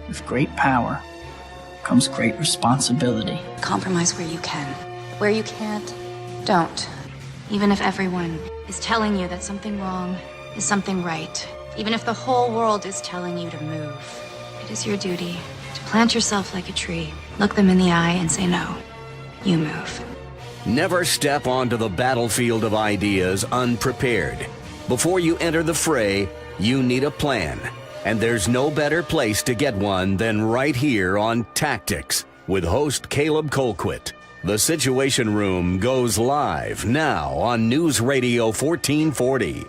With great power comes great responsibility. Compromise where you can. Where you can't, don't. Even if everyone is telling you that something wrong is something right. Even if the whole world is telling you to move. It is your duty to plant yourself like a tree, look them in the eye and say no. You move. Never step onto the battlefield of ideas unprepared. Before you enter the fray, you need a plan. And there's no better place to get one than right here on Tactics with host Caleb Colquitt. The Situation Room goes live now on News Radio 1440.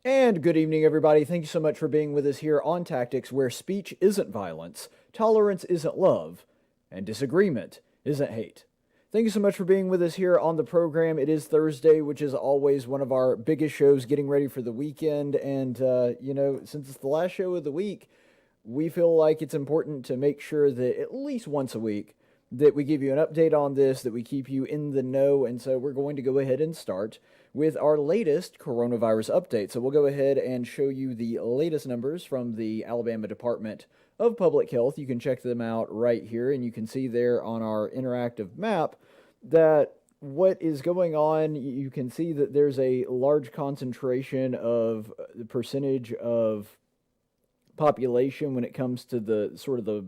And good evening, everybody. Thank you so much for being with us here on Tactics, where speech isn't violence, tolerance isn't love, and disagreement isn't hate. Thank you so much for being with us here on the program. It is Thursday, which is always one of our biggest shows, getting ready for the weekend. And, since it's the last show of the week, we feel like it's important to make sure that at least once a week that we give you an update on this, that we keep you in the know. And so we're going to go ahead and start with our latest coronavirus update. So we'll go ahead and show you the latest numbers from the Alabama Department of Public Health. You can check them out right here, and you can see there on our interactive map that what is going on. You can see that there's a large concentration of the percentage of population when it comes to the sort of the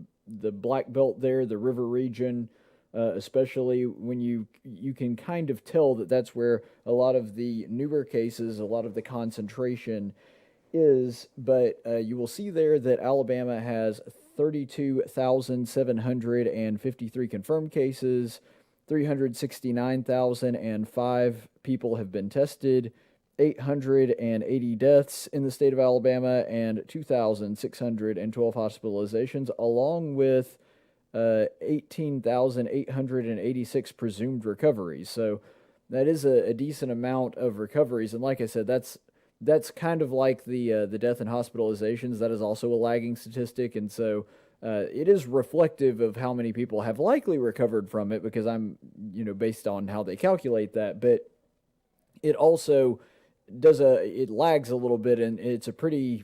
black belt there, the river region, especially when you can kind of tell that that's where a lot of the newer cases, a lot of the concentration is. But you will see there that Alabama has 32,753 confirmed cases, 369,005 people have been tested, 880 deaths in the state of Alabama, and 2,612 hospitalizations, along with 18,886 presumed recoveries. So that is a decent amount of recoveries. And like I said, that's kind of like the death and hospitalizations. That is also a lagging statistic. And so it is reflective of how many people have likely recovered from it, because I'm, based on how they calculate that. But it also it lags a little bit, and it's a pretty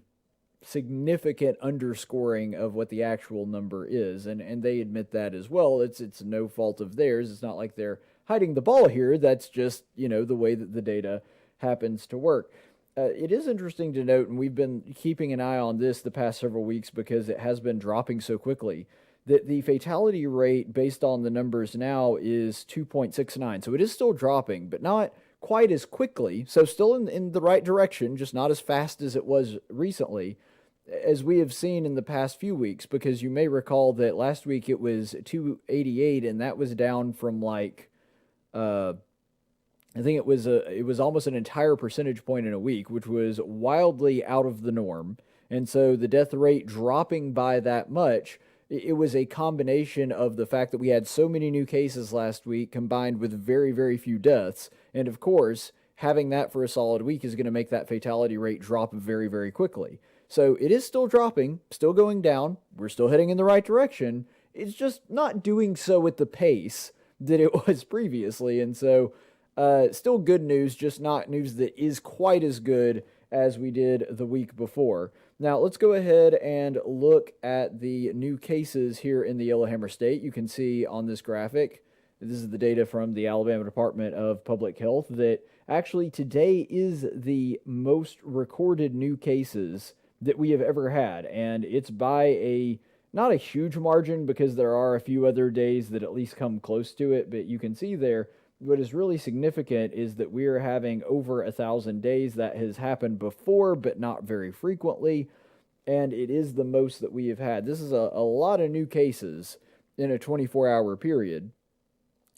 significant underscoring of what the actual number is, and they admit that as well. It's no fault of theirs. It's not like they're hiding the ball here. That's just the way that the data happens to work. It is interesting to note, and we've been keeping an eye on this the past several weeks because it has been dropping so quickly, that the fatality rate based on the numbers now is 2.69. So it is still dropping, but not quite as quickly. So still in the right direction, just not as fast as it was recently, as we have seen in the past few weeks, because you may recall that last week it was 288, and that was down from I think it was almost an entire percentage point in a week, which was wildly out of the norm. And so the death rate dropping by that much, it was a combination of the fact that we had so many new cases last week combined with very, very few deaths. And of course, having that for a solid week is going to make that fatality rate drop very, very quickly. So it is still dropping, still going down. We're still heading in the right direction. It's just not doing so at the pace that it was previously. And so still good news, just not news that is quite as good as we did the week before. Now, let's go ahead and look at the new cases here in the Yellowhammer State. You can see on this graphic, this is the data from the Alabama Department of Public Health, that actually today is the most recorded new cases that we have ever had. And it's by not a huge margin, because there are a few other days that at least come close to it. But you can see there, what is really significant is that we are having over 1,000 days. That has happened before, but not very frequently. And it is the most that we have had. This is a lot of new cases in a 24-hour period.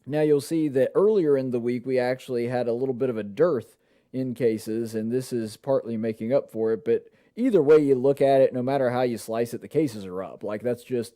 Now you'll see that earlier in the week, we actually had a little bit of a dearth in cases, and this is partly making up for it. But either way you look at it, no matter how you slice it, the cases are up. Like, that's just,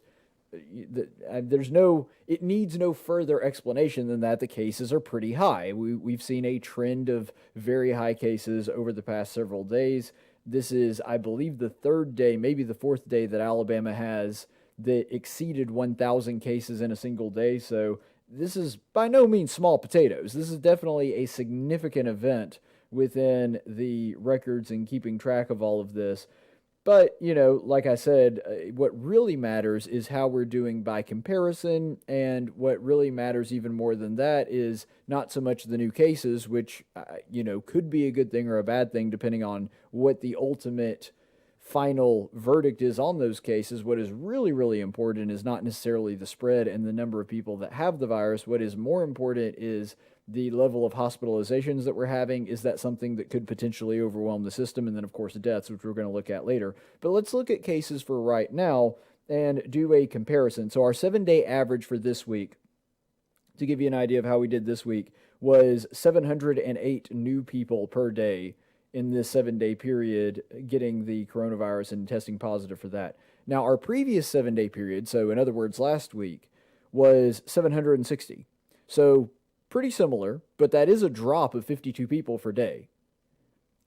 it needs no further explanation than that. The cases are pretty high. We've seen a trend of very high cases over the past several days. This is, I believe, the third day, maybe the fourth day that Alabama has that exceeded 1,000 cases in a single day. So this is by no means small potatoes. This is definitely a significant event within the records and keeping track of all of this. But, like I said, what really matters is how we're doing by comparison. And what really matters even more than that is not so much the new cases, which, could be a good thing or a bad thing, depending on what the ultimate final verdict is on those cases. What is really, really important is not necessarily the spread and the number of people that have the virus. What is more important is the level of hospitalizations that we're having. Is that something that could potentially overwhelm the system? And then, of course, deaths, which we're going to look at later. But let's look at cases for right now and do a comparison. So our 7-day average for this week, to give you an idea of how we did this week, was 708 new people per day in this 7-day period getting the coronavirus and testing positive for that. Now, our previous 7-day period, so in other words, last week, was 760. So pretty similar, but that is a drop of 52 people per day.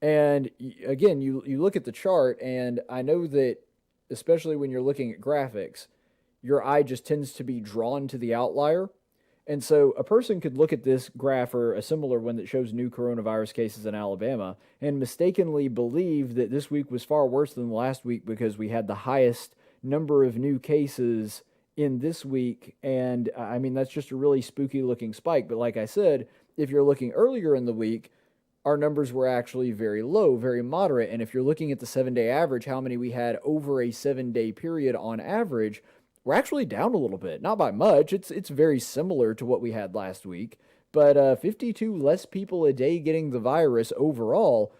And again, you look at the chart, and I know that especially when you're looking at graphics, your eye just tends to be drawn to the outlier. And so a person could look at this graph or a similar one that shows new coronavirus cases in Alabama and mistakenly believe that this week was far worse than last week because we had the highest number of new cases in this week. And I mean, that's just a really spooky looking spike. But like I said, if you're looking earlier in the week, our numbers were actually very low, very moderate. And if you're looking at the 7-day average, how many we had over a 7-day period on average, we're actually down a little bit. Not by much. It's very similar to what we had last week. But 52 less people a day getting the virus overall,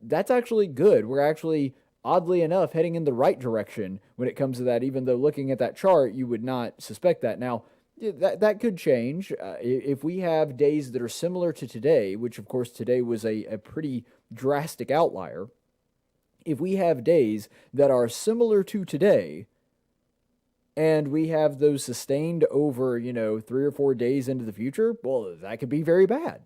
that's actually good. We're actually, oddly enough, heading in the right direction when it comes to that, even though looking at that chart, you would not suspect that. Now, that could change. If we have days that are similar to today, which of course today was a pretty drastic outlier, if we have days that are similar to today, and we have those sustained over, 3 or 4 days into the future, well, that could be very bad.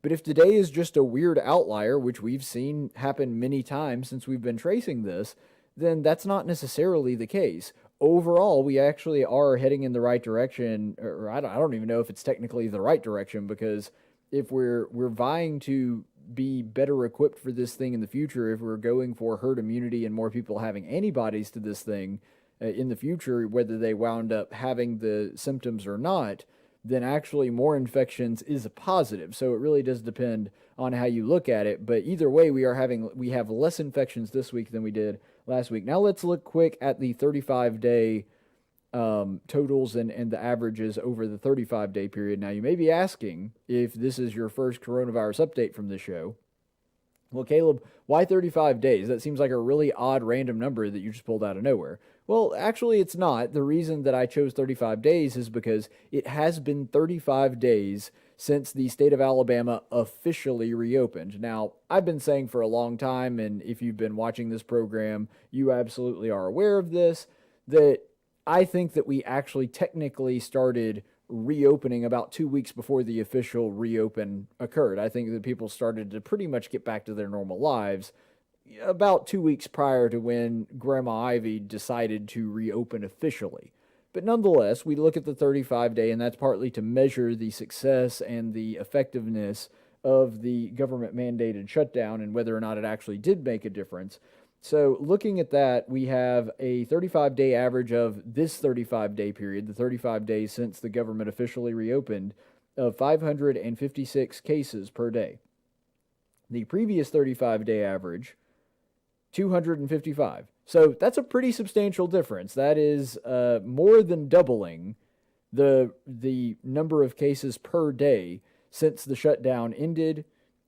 But if today is just a weird outlier, which we've seen happen many times since we've been tracing this, then that's not necessarily the case. Overall, we actually are heading in the right direction, or I don't even know if it's technically the right direction, because if we're vying to be better equipped for this thing in the future, if we're going for herd immunity and more people having antibodies to this thing in the future, whether they wound up having the symptoms or not, then actually more infections is a positive. So it really does depend on how you look at it. But either way, we have less infections this week than we did last week. Now let's look quick at the 35-day totals and the averages over the 35-day period. Now you may be asking if this is your first coronavirus update from the show. Well, Caleb, why 35 days? That seems like a really odd random number that you just pulled out of nowhere. Well, actually, it's not. The reason that I chose 35 days is because it has been 35 days since the state of Alabama officially reopened. Now, I've been saying for a long time, and if you've been watching this program, you absolutely are aware of this, that I think that we actually technically started reopening about 2 weeks before the official reopen occurred. I think that people started to pretty much get back to their normal lives about 2 weeks prior to when Grandma Ivy decided to reopen officially. But nonetheless, we look at the 35-day, and that's partly to measure the success and the effectiveness of the government-mandated shutdown and whether or not it actually did make a difference. So looking at that, we have a 35-day average of this 35-day period, the 35 days since the government officially reopened, of 556 cases per day. The previous 35-day average, 255. So that's a pretty substantial difference. That is more than doubling the number of cases per day since the shutdown ended,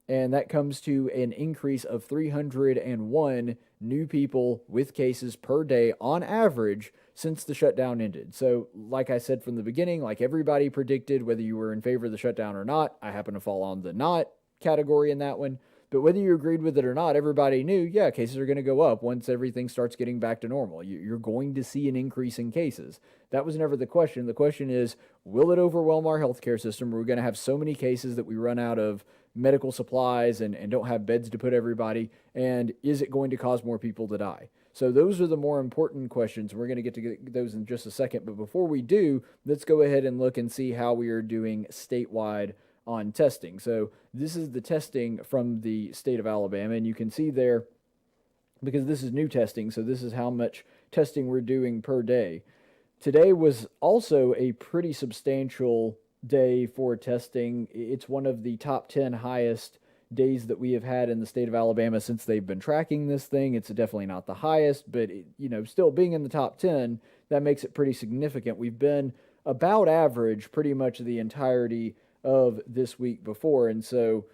and that comes to an increase of 301 new people with cases per day on average since the shutdown ended. So, like I said from the beginning, like everybody predicted, whether you were in favor of the shutdown or not, I happen to fall on the not category in that one. But whether you agreed with it or not, everybody knew, yeah, cases are going to go up once everything starts getting back to normal. You're going to see an increase in cases. That was never the question. The question is, will it overwhelm our healthcare system? We're going to have so many cases that we run out of medical supplies and don't have beds to put everybody. And is it going to cause more people to die? So those are the more important questions. We're going to get to those in just a second. But before we do, let's go ahead and look and see how we are doing statewide on testing. So this is the testing from the state of Alabama, and you can see there, because this is new testing, so this is how much testing we're doing per day. Today was also a pretty substantial day for testing. It's one of the top 10 highest days that we have had in the state of Alabama since they've been tracking this thing. It's definitely not the highest, but still being in the top 10, that makes it pretty significant. We've been about average pretty much the entirety of this week before, and so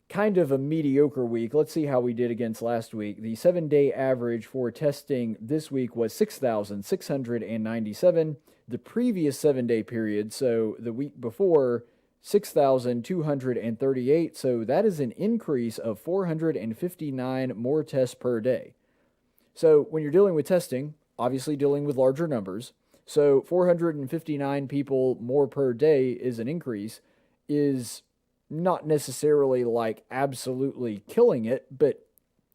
kind of a mediocre week. Let's see how we did against last week. The 7-day average for testing this week was 6,697. The previous 7-day period, so the week before, 6,238. So that is an increase of 459 more tests per day. So when you're dealing with testing, obviously dealing with larger numbers, so 459 people more per day is an increase, is not necessarily like absolutely killing it, but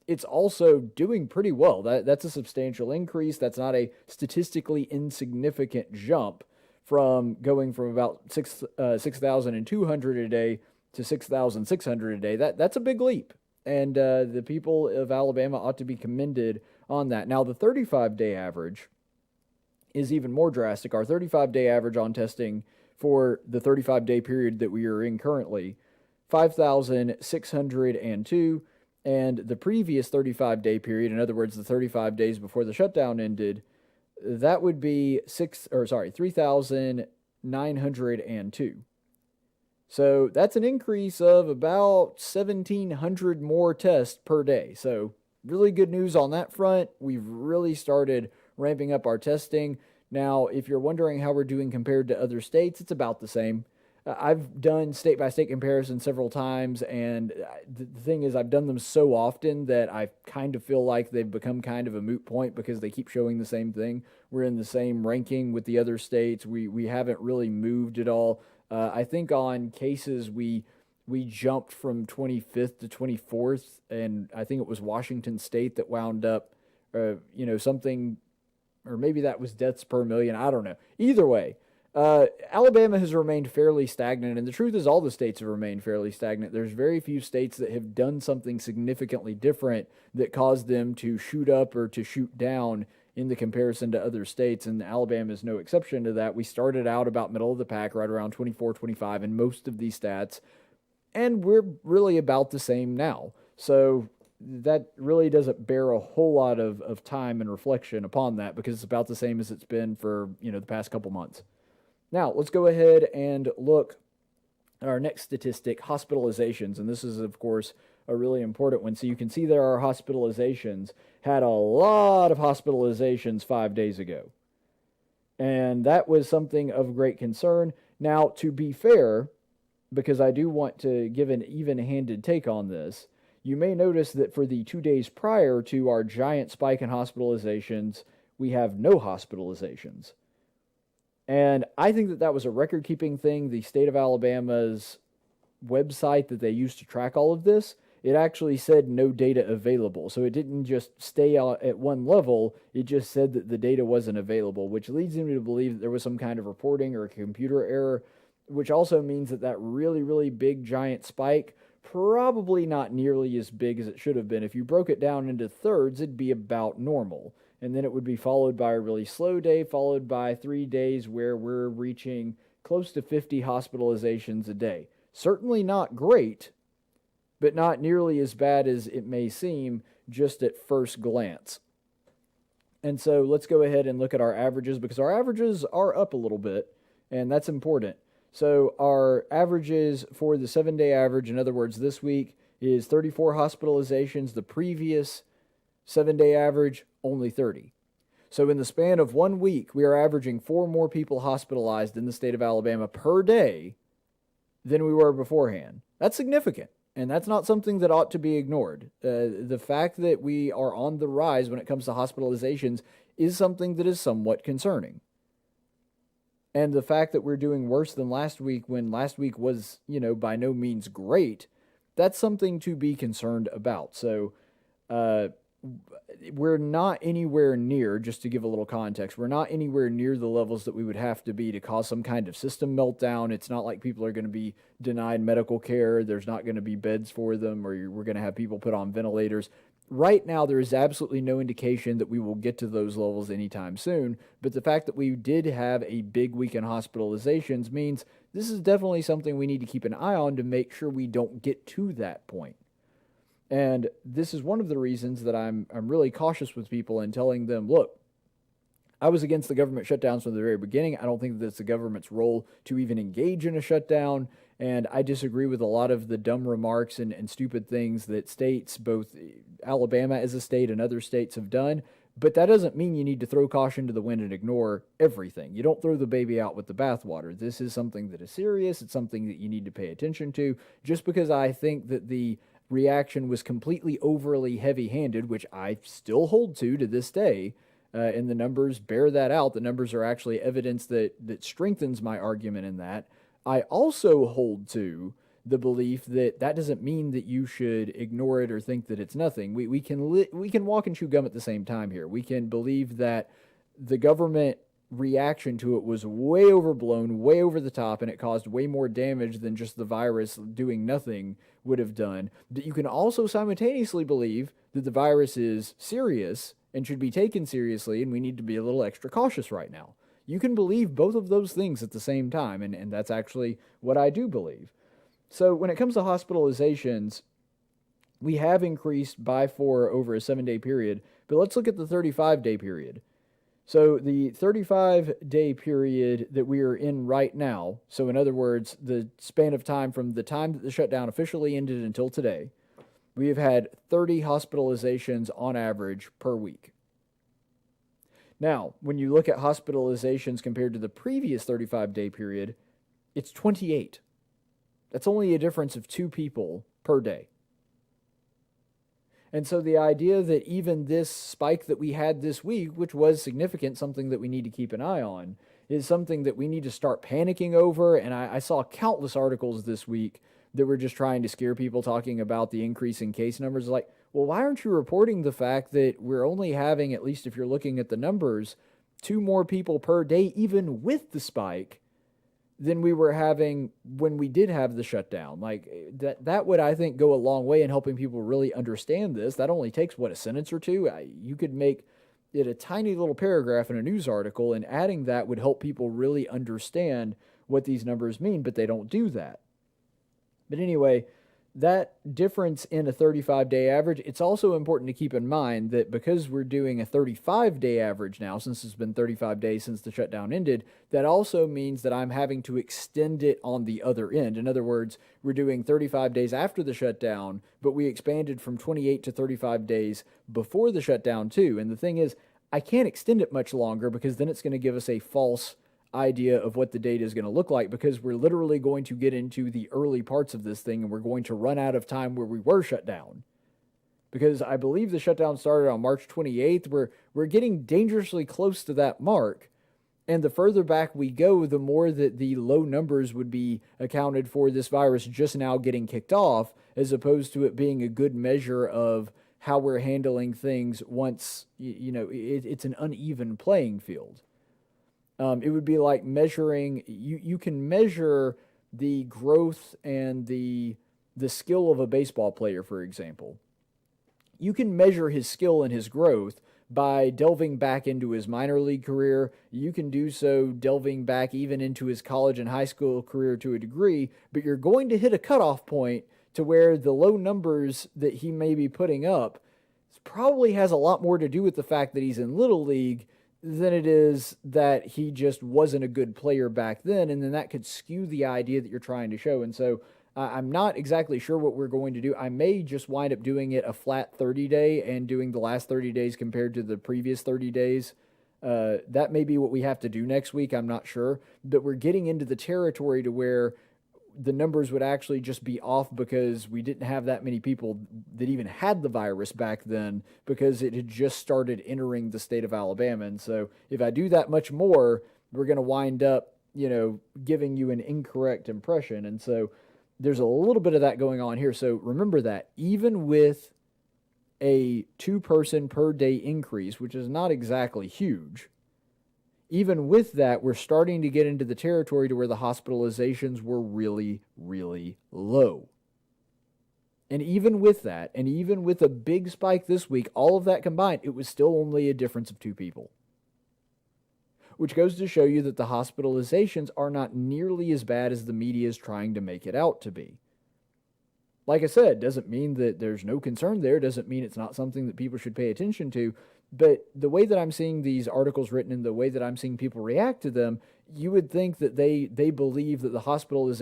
it's also doing pretty well. That's a substantial increase. That's not a statistically insignificant jump from going from about 6,200 a day to 6,600 a day. That's a big leap. And the people of Alabama ought to be commended on that. Now, the 35-day average is even more drastic. Our 35-day average on testing for the 35-day period that we are in currently, 5,602, and the previous 35-day period, in other words, the 35 days before the shutdown ended, that would be 3,902. So that's an increase of about 1,700 more tests per day. So really good news on that front. We've really started ramping up our testing. Now, if you're wondering how we're doing compared to other states, it's about the same. I've done state-by-state comparisons several times, and the thing is I've done them so often that I kind of feel like they've become kind of a moot point because they keep showing the same thing. We're in the same ranking with the other states. We haven't really moved at all. I think on cases we jumped from 25th to 24th, and I think it was Washington State that wound up, something, or maybe that was deaths per million. I don't know. Either way, Alabama has remained fairly stagnant, and the truth is all the states have remained fairly stagnant. There's very few states that have done something significantly different that caused them to shoot up or to shoot down in the comparison to other states, and Alabama is no exception to that. We started out about middle of the pack, right around 24, 25 in most of these stats, and we're really about the same now. So that really doesn't bear a whole lot of time and reflection upon that because it's about the same as it's been for, the past couple months. Now, let's go ahead and look at our next statistic, hospitalizations. And this is, of course, a really important one. So you can see there our hospitalizations had a lot of hospitalizations 5 days ago. And that was something of great concern. Now, to be fair, because I do want to give an even-handed take on this, you may notice that for the 2 days prior to our giant spike in hospitalizations, we have no hospitalizations. And I think that was a record-keeping thing. The state of Alabama's website that they used to track all of this, it actually said no data available. So it didn't just stay at one level, it just said that the data wasn't available, which leads me to believe that there was some kind of reporting or a computer error, which also means that really, really big giant spike, probably not nearly as big as it should have been. If you broke it down into thirds, it'd be about normal. And then it would be followed by a really slow day, followed by 3 days where we're reaching close to 50 hospitalizations a day. Certainly not great, but not nearly as bad as it may seem just at first glance. And so let's go ahead and look at our averages, because our averages are up a little bit, and that's important. So our averages for the 7-day average, in other words, this week, is 34 hospitalizations. The previous 7-day average, only 30. So in the span of 1 week, we are averaging 4 more people hospitalized in the state of Alabama per day than we were beforehand. That's significant, and that's not something that ought to be ignored. The fact that we are on the rise when it comes to hospitalizations is something that is somewhat concerning. And the fact that we're doing worse than last week, when last week was, by no means great, that's something to be concerned about. So, we're not anywhere near, just to give a little context, we're not anywhere near the levels that we would have to be to cause some kind of system meltdown. It's not like people are going to be denied medical care. There's not going to be beds for them, or we're going to have people put on ventilators. Right now, there is absolutely no indication that we will get to those levels anytime soon. But the fact that we did have a big week in hospitalizations means this is definitely something we need to keep an eye on to make sure we don't get to that point. And this is one of the reasons that I'm really cautious with people and telling them, look, I was against the government shutdowns from the very beginning. I don't think that it's the government's role to even engage in a shutdown. And I disagree with a lot of the dumb remarks and stupid things that states, both Alabama as a state and other states, have done. But that doesn't mean you need to throw caution to the wind and ignore everything. You don't throw the baby out with the bathwater. This is something that is serious. It's something that you need to pay attention to. Just because I think that the reaction was completely overly heavy-handed, which I still hold to this day, and the numbers bear that out. The numbers are actually evidence that strengthens my argument in that. I also hold to the belief that doesn't mean that you should ignore it or think that it's nothing. We can walk and chew gum at the same time here. We can believe that the government reaction to it was way overblown, way over the top, and it caused way more damage than just the virus doing nothing would have done. But you can also simultaneously believe that the virus is serious and should be taken seriously, and we need to be a little extra cautious right now. You can believe both of those things at the same time, and that's actually what I do believe. So when it comes to hospitalizations, we have increased by 4 over a 7-day period, but let's look at the 35-day period. So the 35-day period that we are in right now, so in other words, the span of time from the time that the shutdown officially ended until today, we have had 30 hospitalizations on average per week. Now, when you look at hospitalizations compared to the previous 35-day period, it's 28. That's only a difference of 2 people per day. And so the idea that even this spike that we had this week, which was significant, something that we need to keep an eye on, is something that we need to start panicking over. And I saw countless articles this week that were just trying to scare people, talking about the increase in case numbers. Like, well, why aren't you reporting the fact that we're only having, at least if you're looking at the numbers, 2 more people per day, even with the spike, than we were having when we did have the shutdown? Like, that would, I think, go a long way in helping people really understand this. That only takes, a sentence or 2? You could make it a tiny little paragraph in a news article, and adding that would help people really understand what these numbers mean, but they don't do that. But anyway, that difference in a 35-day average, it's also important to keep in mind that because we're doing a 35-day average now, since it's been 35 days since the shutdown ended, that also means that I'm having to extend it on the other end. In other words, we're doing 35 days after the shutdown, but we expanded from 28 to 35 days before the shutdown too. And the thing is, I can't extend it much longer because then it's going to give us a false idea of what the data is going to look like, because we're literally going to get into the early parts of this thing and we're going to run out of time where we were shut down. Because I believe the shutdown started on March 28th. We're getting dangerously close to that mark. And the further back we go, the more that the low numbers would be accounted for this virus just now getting kicked off, as opposed to it being a good measure of how we're handling things once, it's an uneven playing field. It would be like measuring, you can measure the growth and the skill of a baseball player, for example. You can measure his skill and his growth by delving back into his minor league career. You can do so delving back even into his college and high school career to a degree, but you're going to hit a cutoff point to where the low numbers that he may be putting up probably has a lot more to do with the fact that he's in Little League than it is that he just wasn't a good player back then, and then that could skew the idea that you're trying to show. And so I'm not exactly sure what we're going to do. I may just wind up doing it a flat 30-day and doing the last 30 days compared to the previous 30 days. That may be what we have to do next week. I'm not sure. But we're getting into the territory to where the numbers would actually just be off because we didn't have that many people that even had the virus back then, because it had just started entering the state of Alabama. And so if I do that much more, we're going to wind up, giving you an incorrect impression. And so there's a little bit of that going on here. So remember that even with a 2-person per day increase, which is not exactly huge. Even with that, we're starting to get into the territory to where the hospitalizations were really, really low. And even with that, and even with a big spike this week, all of that combined, it was still only a difference of 2 people. Which goes to show you that the hospitalizations are not nearly as bad as the media is trying to make it out to be. Like I said, doesn't mean that there's no concern there, doesn't mean it's not something that people should pay attention to, but the way that I'm seeing these articles written and the way that I'm seeing people react to them, you would think that they believe that the hospital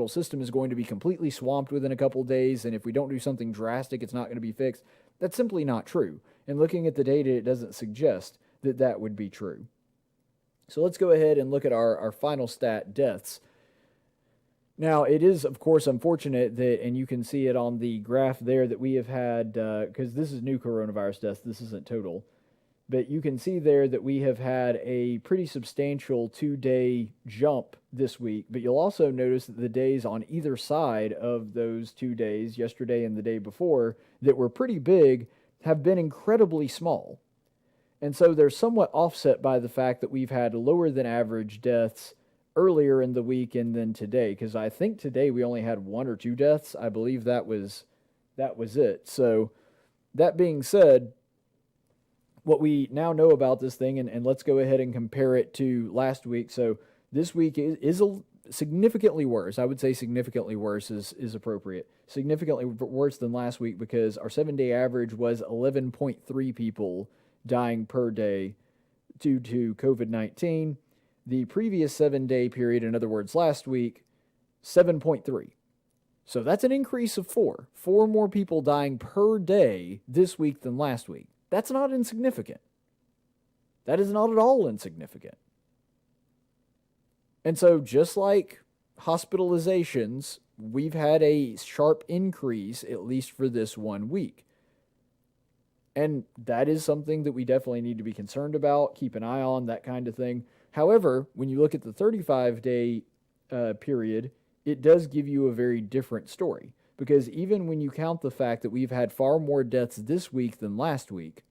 system is going to be completely swamped within a couple days, and if we don't do something drastic, it's not going to be fixed. That's simply not true. And looking at the data, it doesn't suggest that that would be true. So let's go ahead and look at our final stat, deaths. Now, it is, of course, unfortunate that, and you can see it on the graph there, that we have had, because this is new coronavirus deaths, this isn't total, but you can see there that we have had a pretty substantial 2-day jump this week, but you'll also notice that the days on either side of those 2 days, yesterday and the day before, that were pretty big, have been incredibly small. And so they're somewhat offset by the fact that we've had lower than average deaths earlier in the week and then today, because I think today we only had 1 or 2 deaths. I believe that was it. So that being said, what we now know about this thing, and let's go ahead and compare it to last week. So this week is significantly worse. I would say significantly worse is appropriate. Significantly worse than last week, because our 7-day average was 11.3 people dying per day due to COVID-19. The previous 7-day period, in other words, last week, 7.3. So that's an increase of 4. 4 more people dying per day this week than last week. That's not insignificant. That is not at all insignificant. And so just like hospitalizations, we've had a sharp increase, at least for this 1 week. And that is something that we definitely need to be concerned about, keep an eye on, that kind of thing. However, when you look at the 35-day period, it does give you a very different story. Because even when you count the fact that we've had far more deaths this week than last week,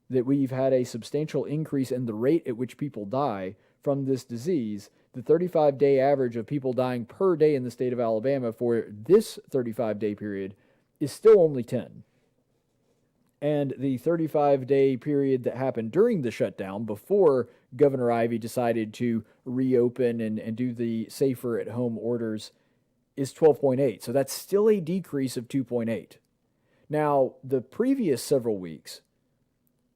that we've had a substantial increase in the rate at which people die from this disease, the 35-day average of people dying per day in the state of Alabama for this 35-day period is still only 10. And the 35-day period that happened during the shutdown, before Governor Ivey decided to reopen and do the safer at home orders, is 12.8. So that's still a decrease of 2.8. Now, the previous several weeks,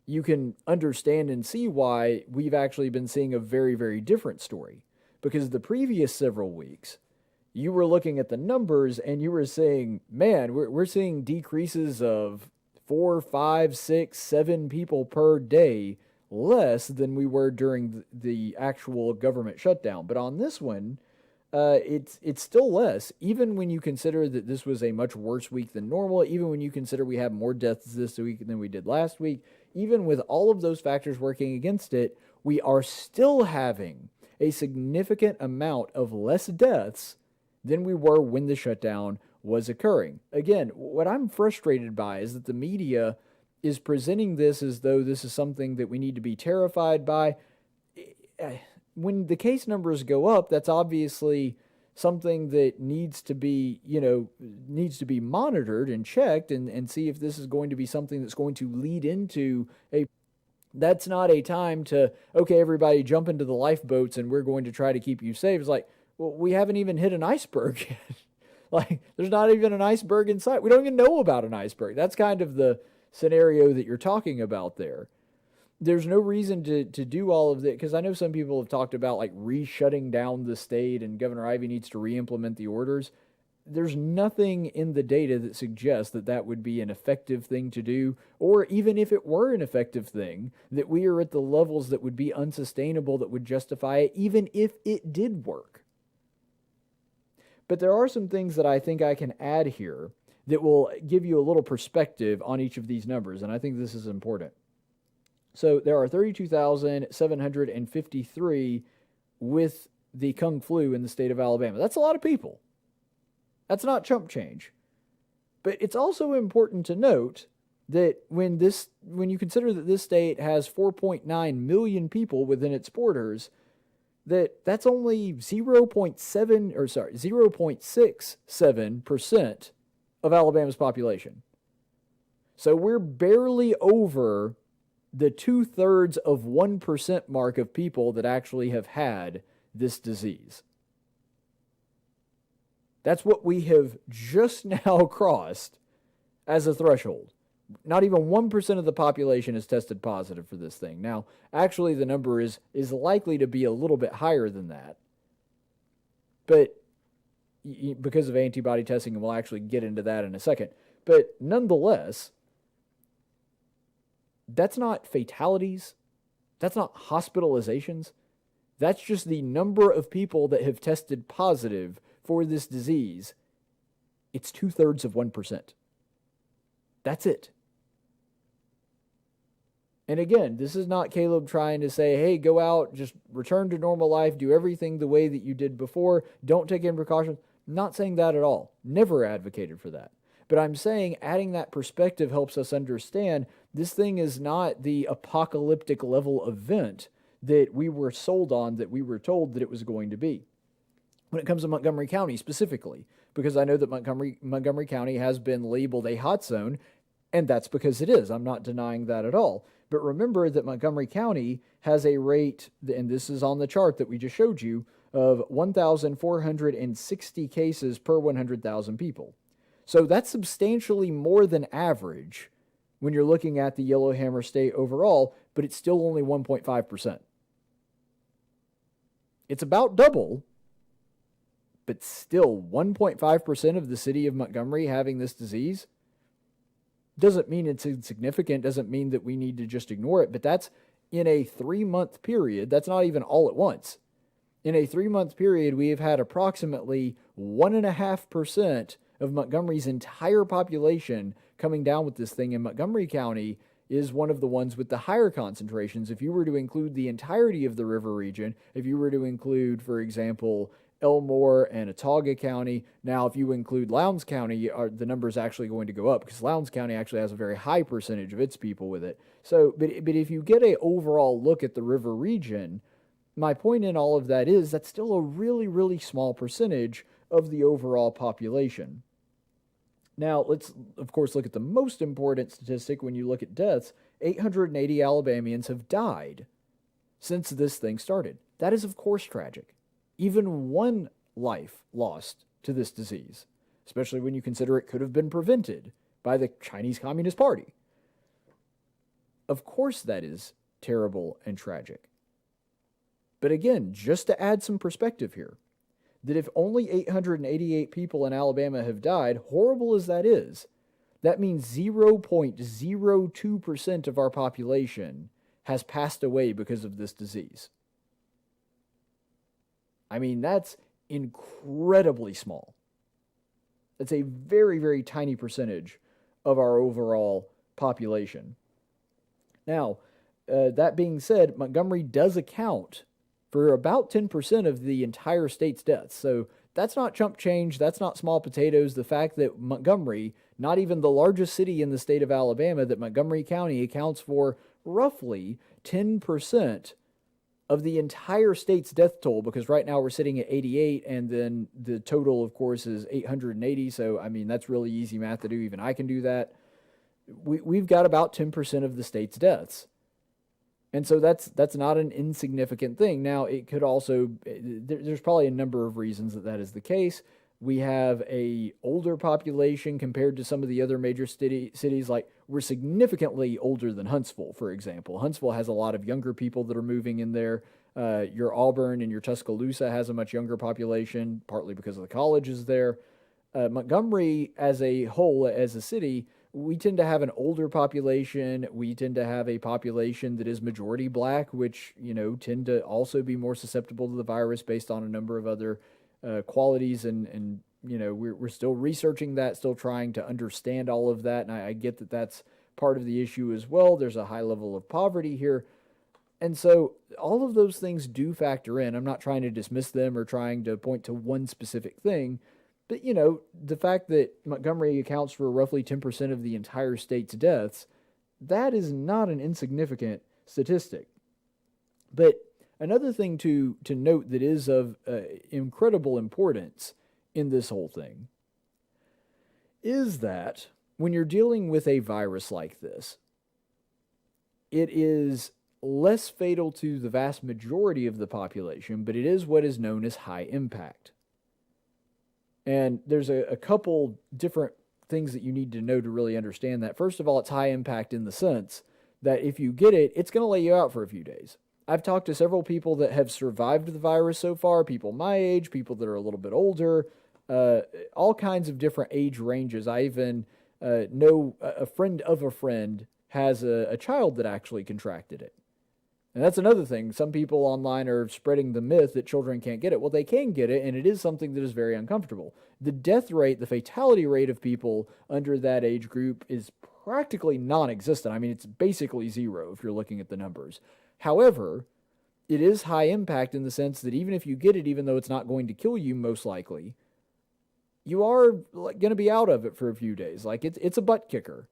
you can understand and see why we've actually been seeing a very, very different story. Because the previous several weeks, you were looking at the numbers and you were saying, man, we're seeing decreases of 4, 5, 6, 7 people per day less than we were during the actual government shutdown. But on this one, it's still less, even when you consider that this was a much worse week than normal, even when you consider we have more deaths this week than we did last week. Even with all of those factors working against it, we are still having a significant amount of less deaths than we were when the shutdown was occurring. Again, what I'm frustrated by is that the media is presenting this as though this is something that we need to be terrified by. When the case numbers go up, that's obviously something that needs to be monitored and checked and see if this is going to be something that's going to lead into a... That's not a time to, okay, everybody jump into the lifeboats and we're going to try to keep you safe. It's like, well, we haven't even hit an iceberg yet. Like, there's not even an iceberg in sight. We don't even know about an iceberg. That's kind of the scenario that you're talking about there. There's no reason to do all of that, because I know some people have talked about like re-shutting down the state and Governor Ivey needs to re-implement the orders. There's nothing in the data that suggests that that would be an effective thing to do, or even if it were an effective thing, that we are at the levels that would be unsustainable, that would justify it, even if it did work. But there are some things that I think I can add here that will give you a little perspective on each of these numbers, and I think this is important. So there are 32,753 with the Kung flu in the state of Alabama. That's a lot of people. That's not chump change. But it's also important to note that when you consider that this state has 4.9 million people within its borders, that's only 0.67% of Alabama's population. So we're barely over the 2/3 of 1% mark of people that actually have had this disease. That's what we have just now crossed as a threshold. Not even 1% of the population is tested positive for this thing. Now, actually, the number is likely to be a little bit higher than that. But because of antibody testing, and we'll actually get into that in a second. But nonetheless, that's not fatalities. That's not hospitalizations. That's just the number of people that have tested positive for this disease. It's 2/3 of 1%. That's it. And again, this is not Caleb trying to say, hey, go out, just return to normal life, do everything the way that you did before, don't take any precautions. I'm not saying that at all. Never advocated for that. But I'm saying adding that perspective helps us understand this thing is not the apocalyptic level event that we were sold on, that we were told that it was going to be. When it comes to Montgomery County specifically, because I know that Montgomery County has been labeled a hot zone, and that's because it is. I'm not denying that at all. But remember that Montgomery County has a rate, and this is on the chart that we just showed you, of 1,460 cases per 100,000 people. So that's substantially more than average when you're looking at the Yellowhammer State overall, but it's still only 1.5%. It's about double, but still 1.5% of the city of Montgomery having this disease. Doesn't mean it's insignificant, doesn't mean that we need to just ignore it, but that's in a 3-month period. That's not even all at once. In a 3-month period, we have had approximately 1.5% of Montgomery's entire population coming down with this thing, and Montgomery County is one of the ones with the higher concentrations. If you were to include the entirety of the river region, if you were to include, for example, Elmore and Autauga County. Now, if you include Lowndes County, the number is actually going to go up because Lowndes County actually has a very high percentage of its people with it. So, but if you get an overall look at the river region, my point in all of that is that's still a really, really small percentage of the overall population. Now, let's, of course, look at the most important statistic when you look at deaths. 880 Alabamians have died since this thing started. That is, of course, tragic. Even one life lost to this disease, especially when you consider it could have been prevented by the Chinese Communist Party. Of course that is terrible and tragic. But again, just to add some perspective here, that if only 888 people in Alabama have died, horrible as that is, that means 0.02% of our population has passed away because of this disease. I mean, that's incredibly small. That's a very, very tiny percentage of our overall population. Now, that being said, Montgomery does account for about 10% of the entire state's deaths. So that's not chump change. That's not small potatoes. The fact that Montgomery, not even the largest city in the state of Alabama, that Montgomery County accounts for roughly 10% of the entire state's death toll, because right now we're sitting at 88, and then the total, of course, is 880. So, I mean, that's really easy math to do. Even I can do that. We've got about 10% of the state's deaths. And so that's not an insignificant thing. Now, it could also, there's probably a number of reasons that is the case. We have a older population compared to some of the other major cities. Like, we're significantly older than Huntsville, for example. Huntsville has a lot of younger people that are moving in there. Your Auburn and your Tuscaloosa has a much younger population, partly because of the colleges there. Montgomery as a whole, as a city, we tend to have an older population. We tend to have a population that is majority black, which, tend to also be more susceptible to the virus based on a number of other qualities. And we're still researching that, still trying to understand all of that. And I get that that's part of the issue as well. There's a high level of poverty here. And so all of those things do factor in. I'm not trying to dismiss them or trying to point to one specific thing, But, the fact that Montgomery accounts for roughly 10% of the entire state's deaths, that is not an insignificant statistic. But another thing to note that is of incredible importance in this whole thing is that when you're dealing with a virus like this, it is less fatal to the vast majority of the population, but it is what is known as high impact. And there's a couple different things that you need to know to really understand that. First of all, it's high impact in the sense that if you get it, it's going to lay you out for a few days. I've talked to several people that have survived the virus so far, people my age, people that are a little bit older, all kinds of different age ranges. I even know a friend of a friend has a child that actually contracted it. And that's another thing. Some people online are spreading the myth that children can't get it. Well, they can get it, and it is something that is very uncomfortable. The death rate, the fatality rate of people under that age group is practically non-existent. I mean, it's basically zero if you're looking at the numbers. However, it is high impact in the sense that even if you get it, even though it's not going to kill you most likely, you are going to be out of it for a few days. Like, it's a butt kicker.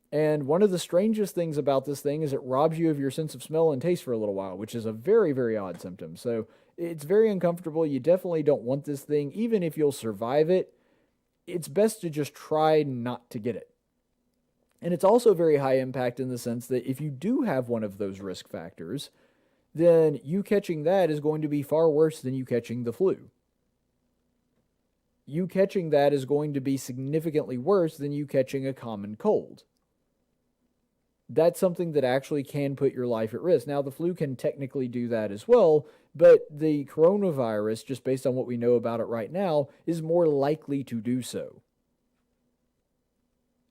And one of the strangest things about this thing is it robs you of your sense of smell and taste for a little while, which is a very, very odd symptom. So it's very uncomfortable. You definitely don't want this thing. Even if you'll survive it, it's best to just try not to get it. And it's also very high impact in the sense that if you do have one of those risk factors, then you catching that is going to be far worse than you catching the flu. You catching that is going to be significantly worse than you catching a common cold. That's something that actually can put your life at risk. Now, the flu can technically do that as well, but the coronavirus, just based on what we know about it right now, is more likely to do so.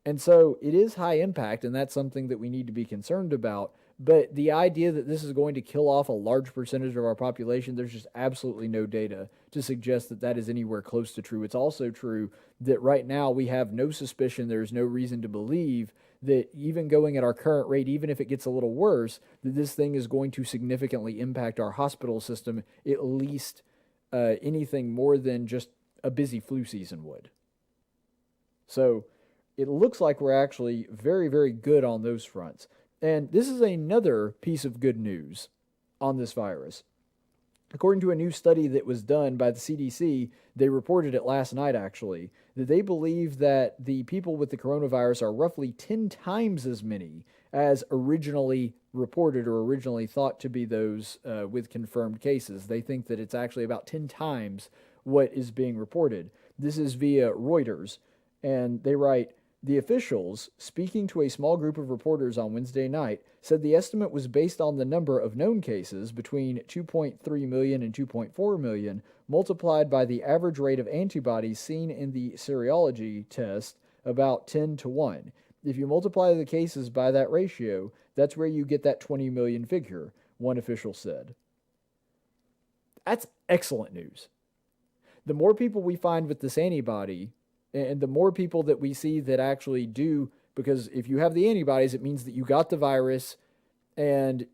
And so it is high impact, and that's something that we need to be concerned about. But the idea that this is going to kill off a large percentage of our population, there's just absolutely no data to suggest that that is anywhere close to true. It's also true that right now we have no suspicion, there's no reason to believe that even going at our current rate, even if it gets a little worse, that this thing is going to significantly impact our hospital system, at least anything more than just a busy flu season would. So it looks like we're actually very, very good on those fronts. And this is another piece of good news on this virus. According to a new study that was done by the CDC, they reported it last night actually, that they believe that the people with the coronavirus are roughly 10 times as many as originally reported or originally thought to be those with confirmed cases. They think that it's actually about 10 times what is being reported. This is via Reuters, and they write, "The officials, speaking to a small group of reporters on Wednesday night, said the estimate was based on the number of known cases, between 2.3 million and 2.4 million, multiplied by the average rate of antibodies seen in the serology test, about 10 to 1. If you multiply the cases by that ratio, that's where you get that 20 million figure," one official said. That's excellent news. The more people we find with this antibody, and the more people that we see that actually do, because if you have the antibodies, it means that you got the virus, and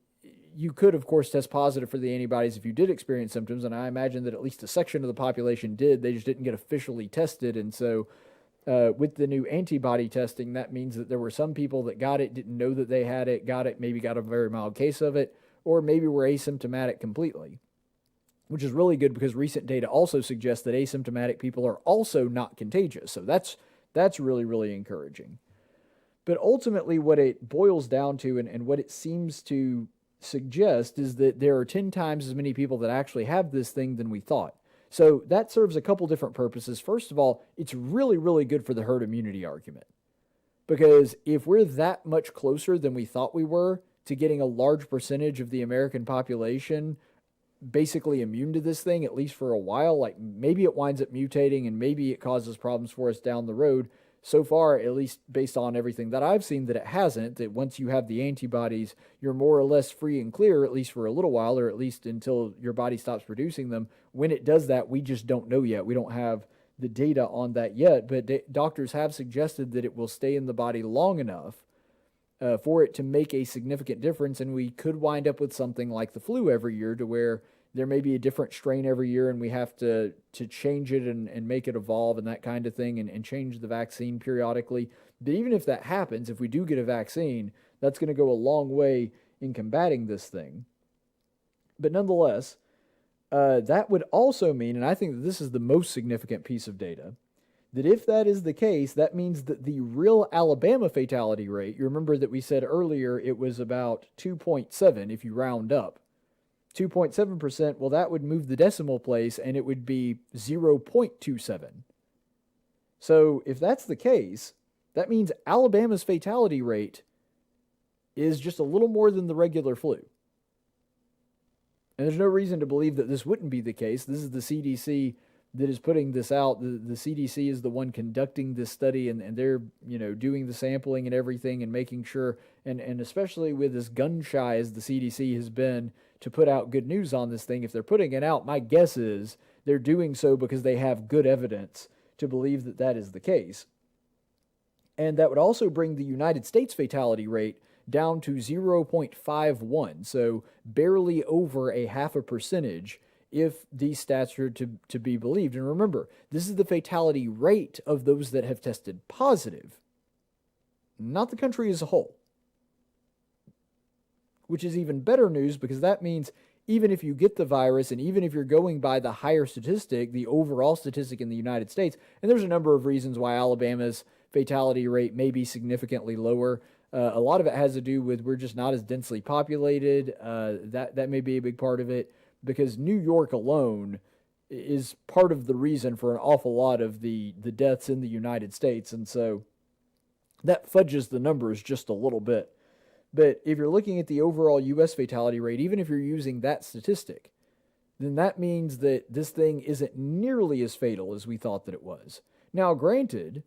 you could, of course, test positive for the antibodies if you did experience symptoms, and I imagine that at least a section of the population did. They just didn't get officially tested, and so with the new antibody testing, that means that there were some people that got it, didn't know that they had it, maybe got a very mild case of it, or maybe were asymptomatic completely. Which is really good because recent data also suggests that asymptomatic people are also not contagious. So that's really, really encouraging. But ultimately what it boils down to and what it seems to suggest is that there are 10 times as many people that actually have this thing than we thought. So that serves a couple different purposes. First of all, it's really, really good for the herd immunity argument. Because if we're that much closer than we thought we were to getting a large percentage of the American population basically immune to this thing, at least for a while, like maybe it winds up mutating and maybe it causes problems for us down the road. So far, at least based on everything that I've seen, that it hasn't, that once you have the antibodies, you're more or less free and clear, at least for a little while, or at least until your body stops producing them. When it does that, we just don't know yet. We don't have the data on that yet, but doctors have suggested that it will stay in the body long enough for it to make a significant difference, and we could wind up with something like the flu every year to where there may be a different strain every year and we have to change it and make it evolve and that kind of thing and change the vaccine periodically. But even if that happens, if we do get a vaccine, that's going to go a long way in combating this thing. But nonetheless, that would also mean, and I think that this is the most significant piece of data, that if that is the case, that means that the real Alabama fatality rate, you remember that we said earlier it was about 2.7 if you round up. 2.7%, well, that would move the decimal place and it would be 0.27. So if that's the case, that means Alabama's fatality rate is just a little more than the regular flu. And there's no reason to believe that this wouldn't be the case. This is the CDC that is putting this out. The CDC is the one conducting this study, and they're, doing the sampling and everything and making sure, and especially with as gun-shy as the CDC has been to put out good news on this thing, if they're putting it out, my guess is they're doing so because they have good evidence to believe that that is the case. And that would also bring the United States fatality rate down to 0.51, so barely over a 0.5% if these stats are to be believed. And remember, this is the fatality rate of those that have tested positive, not the country as a whole. Which is even better news, because that means even if you get the virus and even if you're going by the higher statistic, the overall statistic in the United States, and there's a number of reasons why Alabama's fatality rate may be significantly lower. A lot of it has to do with we're just not as densely populated. That may be a big part of it, because New York alone is part of the reason for an awful lot of the deaths in the United States. And so that fudges the numbers just a little bit. But if you're looking at the overall U.S. fatality rate, even if you're using that statistic, then that means that this thing isn't nearly as fatal as we thought that it was. Now, granted,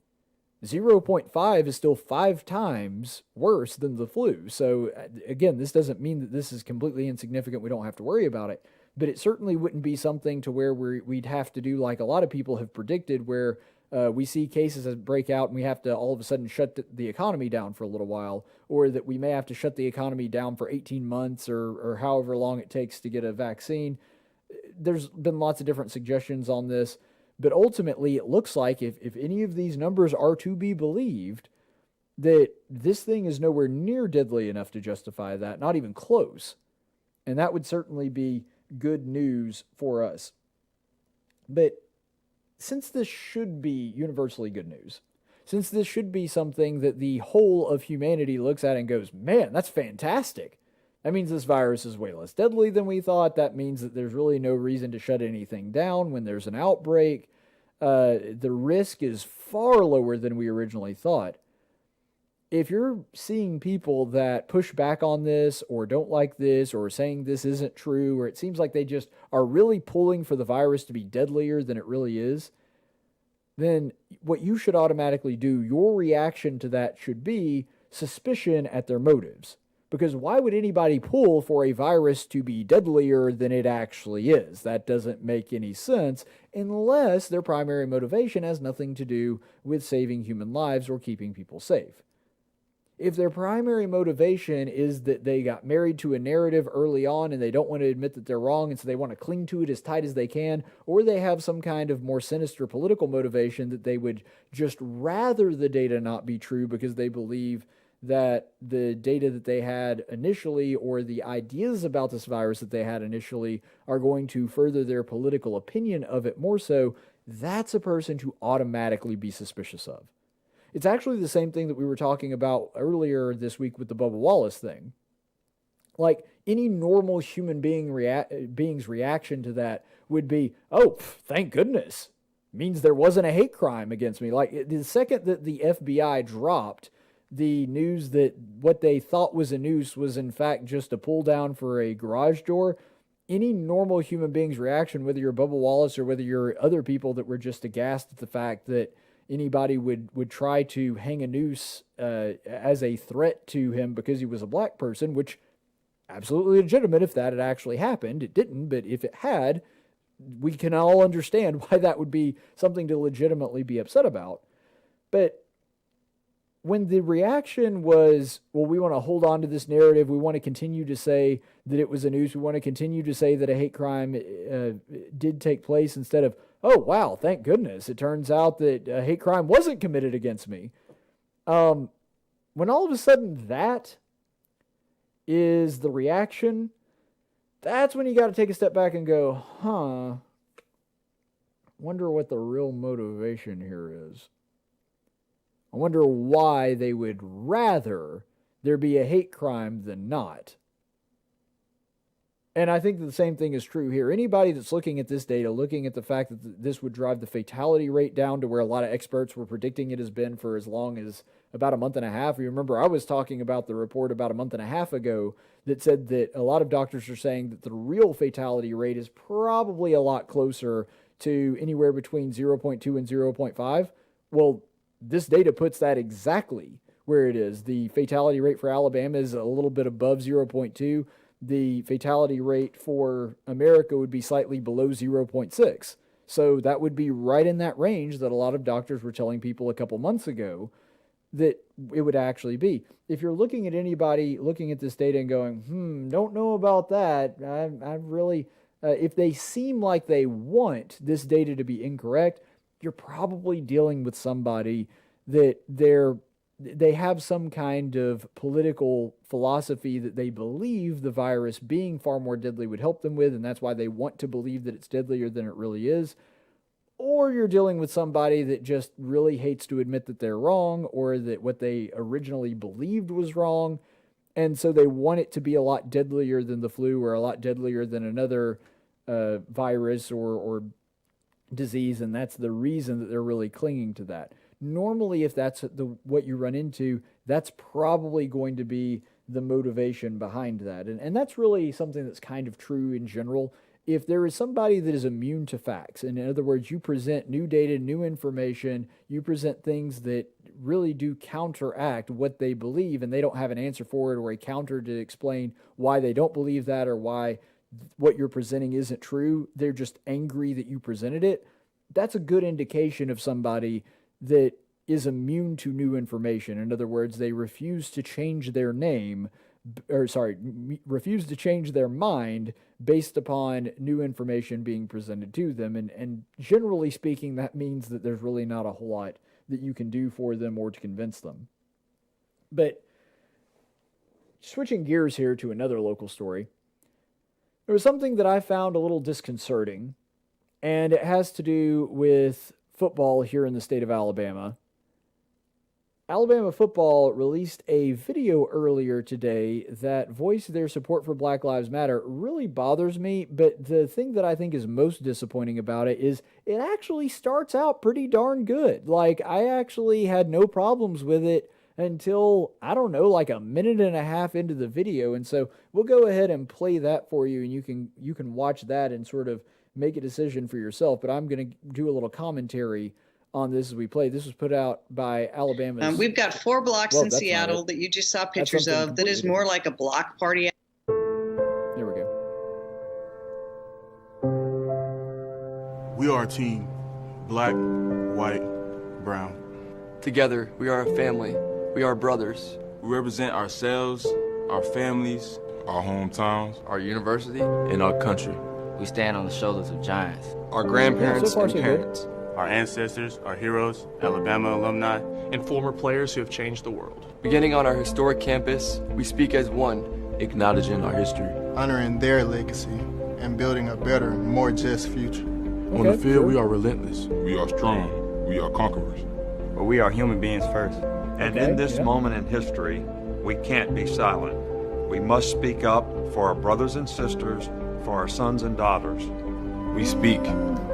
0.5 is still 5 times worse than the flu. So, again, this doesn't mean that this is completely insignificant. We don't have to worry about it. But it certainly wouldn't be something to where we'd have to do like a lot of people have predicted, where we see cases that break out and we have to all of a sudden shut the economy down for a little while, or that we may have to shut the economy down for 18 months or however long it takes to get a vaccine. There's been lots of different suggestions on this. But ultimately, it looks like if any of these numbers are to be believed, that this thing is nowhere near deadly enough to justify that, not even close. And that would certainly be good news for us. But since this should be universally good news, since this should be something that the whole of humanity looks at and goes, man, that's fantastic. That means this virus is way less deadly than we thought. That means that there's really no reason to shut anything down when there's an outbreak. The risk is far lower than we originally thought. If you're seeing people that push back on this or don't like this or saying this isn't true, or it seems like they just are really pulling for the virus to be deadlier than it really is, then what you should automatically do, your reaction to that should be suspicion at their motives. Because why would anybody pull for a virus to be deadlier than it actually is? That doesn't make any sense unless their primary motivation has nothing to do with saving human lives or keeping people safe. If their primary motivation is that they got married to a narrative early on and they don't want to admit that they're wrong, and so they want to cling to it as tight as they can, or they have some kind of more sinister political motivation that they would just rather the data not be true because they believe that the data that they had initially or the ideas about this virus that they had initially are going to further their political opinion of it more so, that's a person to automatically be suspicious of. It's actually the same thing that we were talking about earlier this week with the Bubba Wallace thing. Like, any normal human being's reaction to that would be, oh, thank goodness. Means there wasn't a hate crime against me. Like, the second that the FBI dropped the news that what they thought was a noose was in fact just a pull down for a garage door, any normal human being's reaction, whether you're Bubba Wallace or whether you're other people that were just aghast at the fact that anybody would try to hang a noose as a threat to him because he was a black person, which absolutely legitimate if that had actually happened. It didn't, but if it had, we can all understand why that would be something to legitimately be upset about. But when the reaction was, well, we want to hold on to this narrative, we want to continue to say that it was a noose, we want to continue to say that a hate crime did take place, instead of, oh, wow, thank goodness, it turns out that a hate crime wasn't committed against me. When all of a sudden that is the reaction, that's when you got to take a step back and go, wonder what the real motivation here is. I wonder why they would rather there be a hate crime than not. And I think that the same thing is true here. Anybody that's looking at this data, looking at the fact that this would drive the fatality rate down to where a lot of experts were predicting it has been for as long as about a month and a half. You remember I was talking about the report about a month and a half ago that said that a lot of doctors are saying that the real fatality rate is probably a lot closer to anywhere between 0.2 and 0.5. Well, this data puts that exactly where it is. The fatality rate for Alabama is a little bit above 0.2. The fatality rate for America would be slightly below 0.6. So that would be right in that range that a lot of doctors were telling people a couple months ago that it would actually be. If you're looking at anybody looking at this data and going, don't know about that, I really, if they seem like they want this data to be incorrect, you're probably dealing with somebody that they have some kind of political philosophy that they believe the virus being far more deadly would help them with, and that's why they want to believe that it's deadlier than it really is. Or you're dealing with somebody that just really hates to admit that they're wrong, or that what they originally believed was wrong, and so they want it to be a lot deadlier than the flu, or a lot deadlier than another virus or disease, and that's the reason that they're really clinging to that. Normally, if that's what you run into, that's probably going to be the motivation behind that. And that's really something that's kind of true in general. If there is somebody that is immune to facts, and in other words, you present new data, new information, you present things that really do counteract what they believe, and they don't have an answer for it or a counter to explain why they don't believe that or why what you're presenting isn't true, they're just angry that you presented it, that's a good indication of somebody that is immune to new information. In other words, they refuse to change their refuse to change their mind based upon new information being presented to them. And generally speaking, that means that there's really not a whole lot that you can do for them or to convince them. But switching gears here to another local story, there was something that I found a little disconcerting, and it has to do with football here in the state of Alabama. Alabama football released a video earlier today that voiced their support for Black Lives Matter. It really bothers me, but the thing that I think is most disappointing about it is it actually starts out pretty darn good. Like, I actually had no problems with it until, I don't know, like a minute and a half into the video. And so we'll go ahead and play that for you, and you can watch that and sort of make a decision for yourself. But I'm going to do a little commentary on this as we play. This was put out by Alabama's... we've got 4 blocks in Seattle that you just saw pictures of that is more like a block party. There we go. We are a team. Black, white, brown. Together, we are a family. We are brothers. We represent ourselves, our families, our hometowns, our university, and our country. We stand on the shoulders of giants. Our grandparents and parents. Our ancestors, our heroes, Alabama alumni, and former players who have changed the world. Beginning on our historic campus, we speak as one, acknowledging our history, honoring their legacy, and building a better, more just future. On the field, we are relentless. We are strong. We are conquerors. But we are human beings first. And in this moment in history, we can't be silent. We must speak up for our brothers and sisters, for our sons and daughters. We speak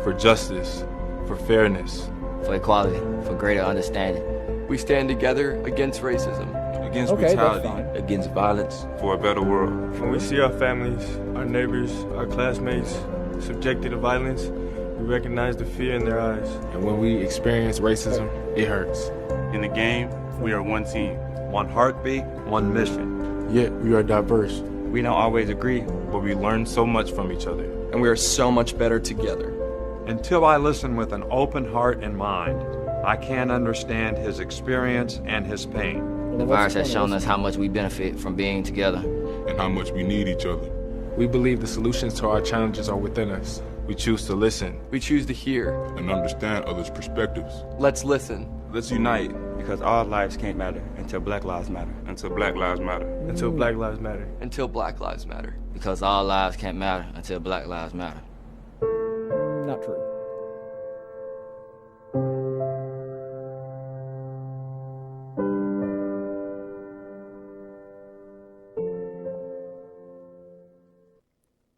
for justice, for fairness, for equality, for greater understanding. We stand together against racism, against brutality, against violence, for a better world. When we see our families, our neighbors, our classmates subjected to violence, we recognize the fear in their eyes. And when we experience racism, it hurts. In the game, we are one team. One heartbeat, one mission. Yet we are diverse. We don't always agree, but we learn so much from each other. And we are so much better together. Until I listen with an open heart and mind, I can't understand his experience and his pain. The virus has shown us how much we benefit from being together. And how much we need each other. We believe the solutions to our challenges are within us. We choose to listen. We choose to hear. And understand others' perspectives. Let's listen. Let's unite. Because all lives can't matter until Black Lives Matter. Until Black Lives Matter. Until Black Lives Matter. Until Black Lives Matter. Because all lives can't matter until Black Lives Matter. Not true.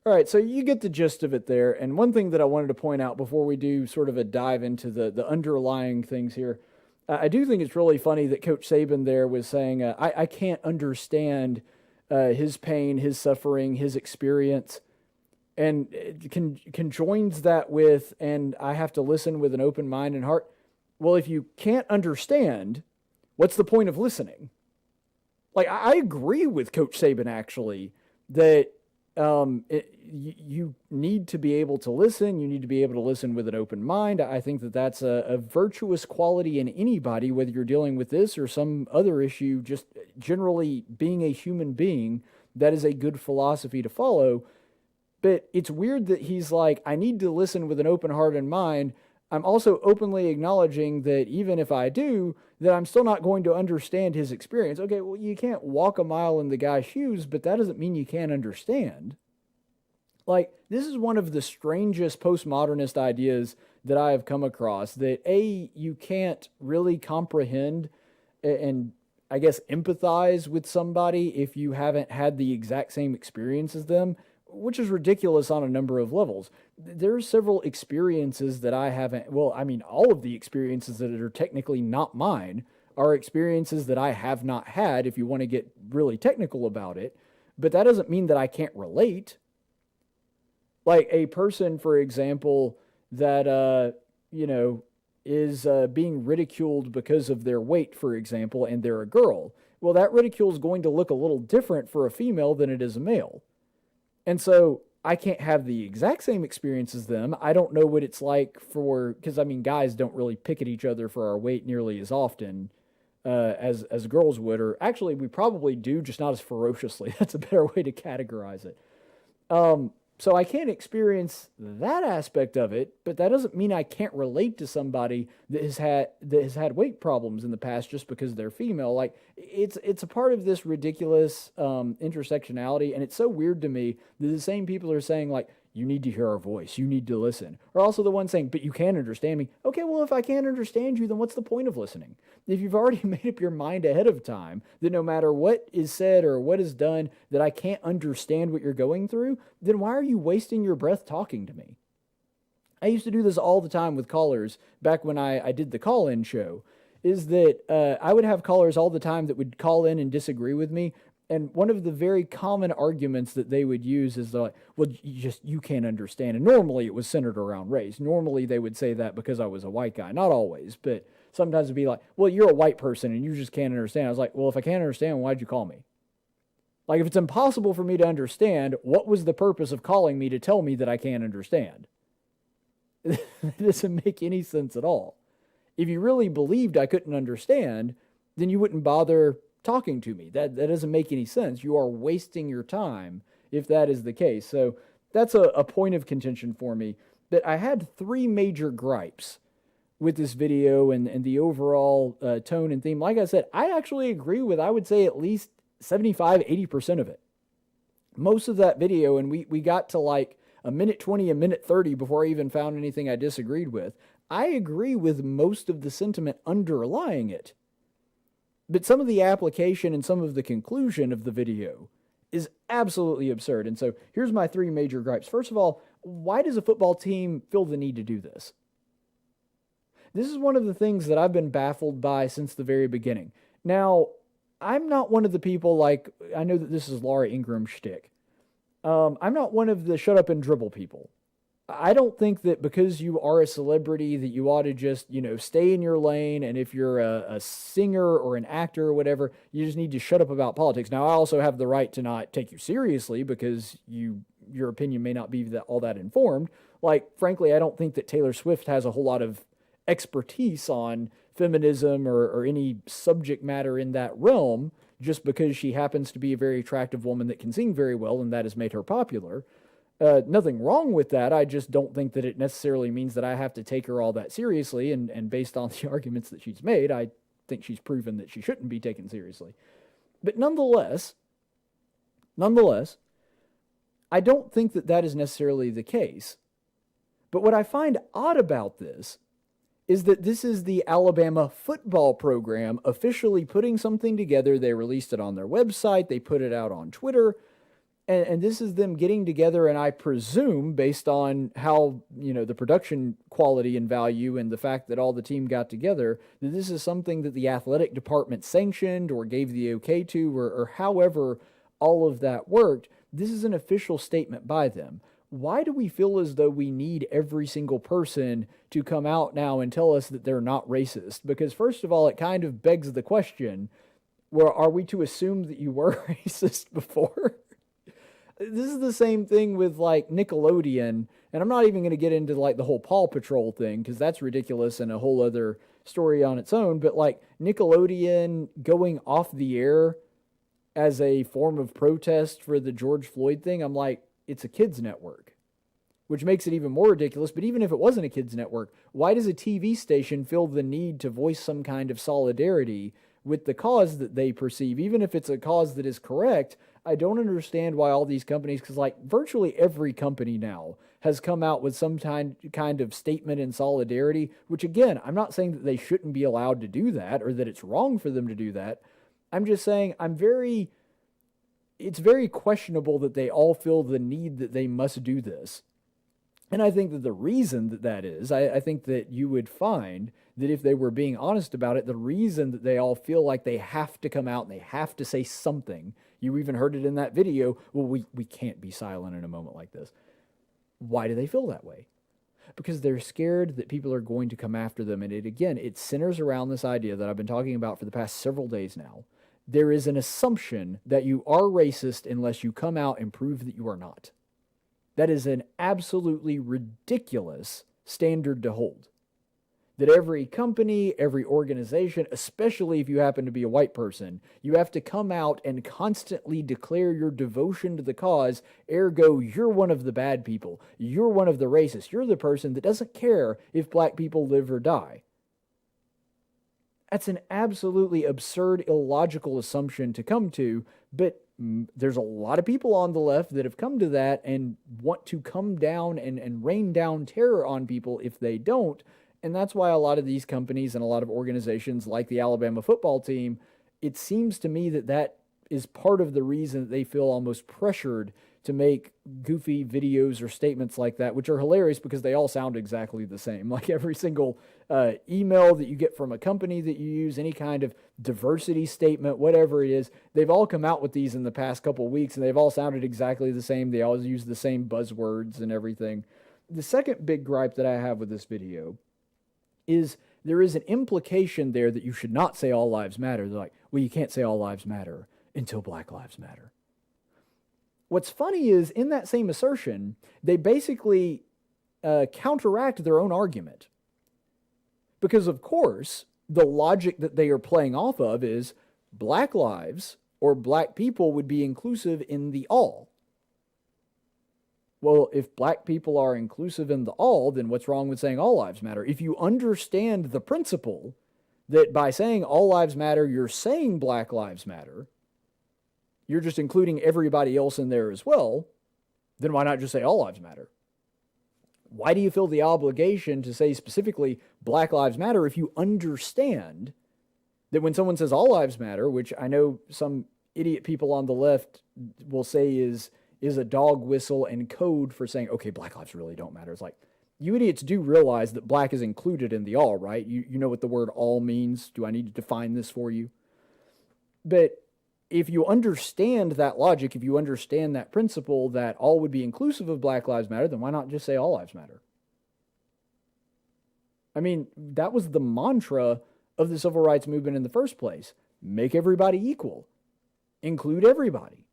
All right, so you get the gist of it there. And one thing that I wanted to point out before we do sort of a dive into the underlying things here, I do think it's really funny that Coach Saban there was saying, I can't understand his pain, his suffering, his experience, and conjoins that with, and I have to listen with an open mind and heart. Well, if you can't understand, what's the point of listening? Like, I agree with Coach Saban, actually, that you need to be able to listen. You need to be able to listen with an open mind. I think that that's a virtuous quality in anybody, whether you're dealing with this or some other issue, just generally being a human being. That is a good philosophy to follow. But it's weird that he's like, I need to listen with an open heart and mind. I'm also openly acknowledging that even if I do, that I'm still not going to understand his experience. Okay, well, you can't walk a mile in the guy's shoes, but that doesn't mean you can't understand. Like, this is one of the strangest postmodernist ideas that I have come across, that you can't really comprehend and I guess empathize with somebody if you haven't had the exact same experience as them, which is ridiculous on a number of levels. There are several experiences that I haven't, all of the experiences that are technically not mine are experiences that I have not had, if you want to get really technical about it, but that doesn't mean that I can't relate. Like a person, for example, that, is being ridiculed because of their weight, for example, and they're a girl. Well, that ridicule is going to look a little different for a female than it is a male. And so I can't have the exact same experience as them. I don't know what it's like because guys don't really pick at each other for our weight nearly as often as girls would, or actually we probably do, just not as ferociously. That's a better way to categorize it. So I can't experience that aspect of it, but that doesn't mean I can't relate to somebody that has had weight problems in the past just because they're female. Like it's a part of this ridiculous intersectionality, and it's so weird to me that the same people are saying like, you need to hear our voice, you need to listen, are also the ones saying, but you can't understand me. Okay, well, if I can't understand you, then what's the point of listening? If you've already made up your mind ahead of time that no matter what is said or what is done, that I can't understand what you're going through, then why are you wasting your breath talking to me? I used to do this all the time with callers back when I did the call-in show, is that I would have callers all the time that would call in and disagree with me. And one of the very common arguments that they would use is like, well, you can't understand. And normally it was centered around race. Normally they would say that because I was a white guy. Not always, but sometimes it'd be like, well, you're a white person and you just can't understand. I was like, well, if I can't understand, why'd you call me? Like, if it's impossible for me to understand, what was the purpose of calling me to tell me that I can't understand? It doesn't make any sense at all. If you really believed I couldn't understand, then you wouldn't bother talking to me. That doesn't make any sense. You are wasting your time if that is the case. So that's a point of contention for me. But I had three major gripes with this video and the overall tone and theme. Like I said, I actually agree with, I would say, at least 75-80% of it. Most of that video, and we got to like a minute 20, a minute 30 before I even found anything I disagreed with. I agree with most of the sentiment underlying it. But some of the application and some of the conclusion of the video is absolutely absurd. And so here's my three major gripes. First of all, why does a football team feel the need to do this? This is one of the things that I've been baffled by since the very beginning. Now, I'm not one of the people like, I know that this is Laura Ingraham's shtick. I'm not one of the shut up and dribble people. I don't think that because you are a celebrity that you ought to just, stay in your lane. And if you're a singer or an actor or whatever, you just need to shut up about politics. Now, I also have the right to not take you seriously because your opinion may not be all that informed. Like, frankly, I don't think that Taylor Swift has a whole lot of expertise on feminism or any subject matter in that realm just because she happens to be a very attractive woman that can sing very well and that has made her popular. Nothing wrong with that. I just don't think that it necessarily means that I have to take her all that seriously. And based on the arguments that she's made, I think she's proven that she shouldn't be taken seriously. But nonetheless, I don't think that that is necessarily the case. But what I find odd about this is that this is the Alabama football program officially putting something together. They released it on their website. They put it out on Twitter. And this is them getting together, and I presume, based on how, the production quality and value and the fact that all the team got together, that this is something that the athletic department sanctioned or gave the okay to, or however all of that worked. This is an official statement by them. Why do we feel as though we need every single person to come out now and tell us that they're not racist? Because first of all, it kind of begs the question, well, are we to assume that you were racist before? This is the same thing with like Nickelodeon, and I'm not even going to get into like the whole Paw Patrol thing because that's ridiculous and a whole other story on its own, but like Nickelodeon going off the air as a form of protest for the George Floyd thing, I'm like, it's a kids network, which makes it even more ridiculous. But even if it wasn't a kids network, why does a TV station feel the need to voice some kind of solidarity with the cause that they perceive, even if it's a cause that is correct? I don't understand why all these companies, because like virtually every company now has come out with some kind of statement in solidarity, which again, I'm not saying that they shouldn't be allowed to do that or that it's wrong for them to do that. I'm just saying it's very questionable that they all feel the need that they must do this. And I think that the reason that is, I think that you would find that if they were being honest about it, the reason that they all feel like they have to come out and they have to say something, you even heard it in that video, well, we can't be silent in a moment like this. Why do they feel that way? Because they're scared that people are going to come after them. And it centers around this idea that I've been talking about for the past several days now. There is an assumption that you are racist unless you come out and prove that you are not. That is an absolutely ridiculous standard to hold. That every company, every organization, especially if you happen to be a white person, you have to come out and constantly declare your devotion to the cause, ergo, you're one of the bad people. You're one of the racists. You're the person that doesn't care if black people live or die. That's an absolutely absurd, illogical assumption to come to, but there's a lot of people on the left that have come to that and want to come down and rain down terror on people if they don't. And that's why a lot of these companies and a lot of organizations like the Alabama football team, it seems to me that that is part of the reason that they feel almost pressured to make goofy videos or statements like that, which are hilarious because they all sound exactly the same. Like every single email that you get from a company that you use, any kind of diversity statement, whatever it is, they've all come out with these in the past couple of weeks and they've all sounded exactly the same. They always use the same buzzwords and everything. The second big gripe that I have with this video is there is an implication there that you should not say all lives matter. They're like, well, you can't say all lives matter until Black Lives Matter. What's funny is in that same assertion, they basically counteract their own argument. Because of course, the logic that they are playing off of is black lives or black people would be inclusive in the all. Well, if black people are inclusive in the all, then what's wrong with saying all lives matter? If you understand the principle that by saying all lives matter, you're saying black lives matter, you're just including everybody else in there as well, then why not just say all lives matter? Why do you feel the obligation to say specifically Black Lives Matter if you understand that when someone says all lives matter, which I know some idiot people on the left will say is a dog whistle and code for saying, okay, black lives really don't matter. It's like, you idiots do realize that black is included in the all, right? You know what the word all means. Do I need to define this for you? But if you understand that logic, if you understand that principle that all would be inclusive of Black Lives Matter, then why not just say all lives matter? I mean, that was the mantra of the civil rights movement in the first place. Make everybody equal. Include everybody.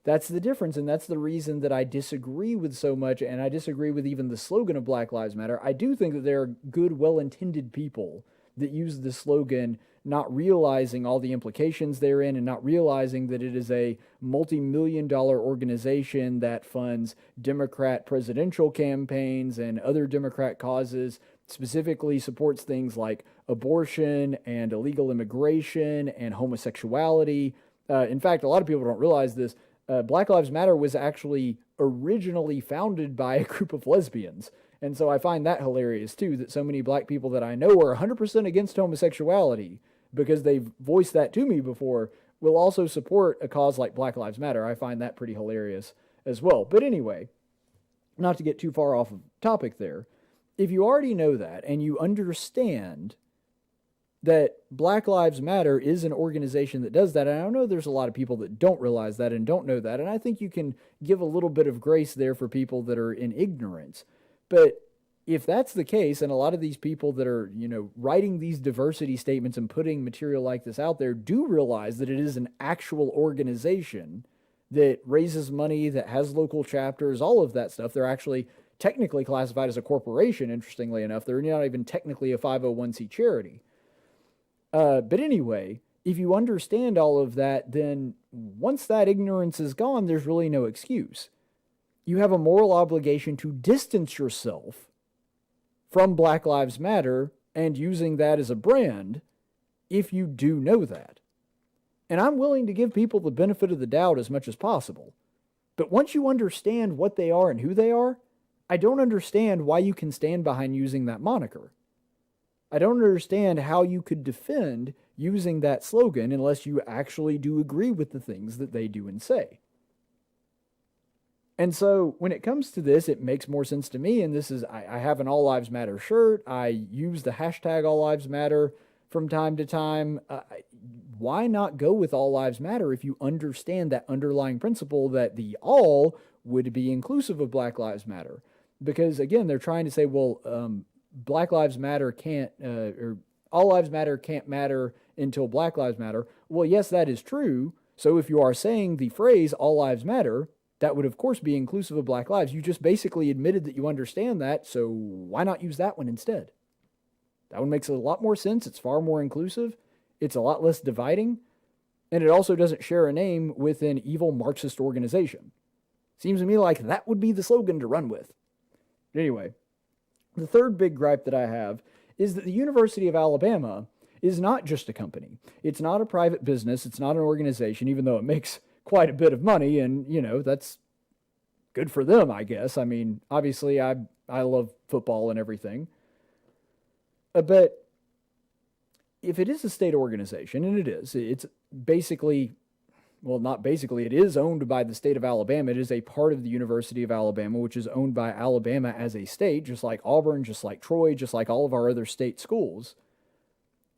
That's the difference, and that's the reason that I disagree with so much, and I disagree with even the slogan of Black Lives Matter. I do think that there are good, well-intended people that use the slogan, not realizing all the implications therein and not realizing that it is a multi-million-dollar organization that funds Democrat presidential campaigns and other Democrat causes, specifically supports things like abortion and illegal immigration and homosexuality. In fact, a lot of people don't realize this. Black Lives Matter was actually originally founded by a group of lesbians. And so I find that hilarious, too, that so many black people that I know are 100% against homosexuality because they've voiced that to me before will also support a cause like Black Lives Matter. I find that pretty hilarious as well. But anyway, not to get too far off of topic there, if you already know that and you understand that Black Lives Matter is an organization that does that, and I know there's a lot of people that don't realize that and don't know that, and I think you can give a little bit of grace there for people that are in ignorance. But if that's the case, and a lot of these people that are, writing these diversity statements and putting material like this out there do realize that it is an actual organization that raises money, that has local chapters, all of that stuff. They're actually technically classified as a corporation, interestingly enough. They're not even technically a 501c charity. But anyway, if you understand all of that, then once that ignorance is gone, there's really no excuse. You have a moral obligation to distance yourself from Black Lives Matter and using that as a brand if you do know that. And I'm willing to give people the benefit of the doubt as much as possible. But once you understand what they are and who they are, I don't understand why you can stand behind using that moniker. I don't understand how you could defend using that slogan unless you actually do agree with the things that they do and say. And so when it comes to this, it makes more sense to me. And this is, I have an All Lives Matter shirt. I use the hashtag All Lives Matter from time to time. Why not go with All Lives Matter if you understand that underlying principle that the all would be inclusive of Black Lives Matter? Because again, they're trying to say, well, Black Lives Matter can't, or All Lives Matter can't matter until Black Lives Matter. Well, yes, that is true. So if you are saying the phrase All Lives Matter, that would of course be inclusive of Black lives. You just basically admitted that you understand that, so why not use that one instead? That one makes a lot more sense. It's far more inclusive. It's a lot less dividing. And it also doesn't share a name with an evil Marxist organization. Seems to me like that would be the slogan to run with. But anyway, the third big gripe that I have is that the University of Alabama is not just a company. It's not a private business. It's not an organization, even though it makes quite a bit of money, and, that's good for them, I guess. I mean, obviously, I love football and everything. But if it is a state organization, and it is, it's basically, well, not basically, it is owned by the state of Alabama. It is a part of the University of Alabama, which is owned by Alabama as a state, just like Auburn, just like Troy, just like all of our other state schools.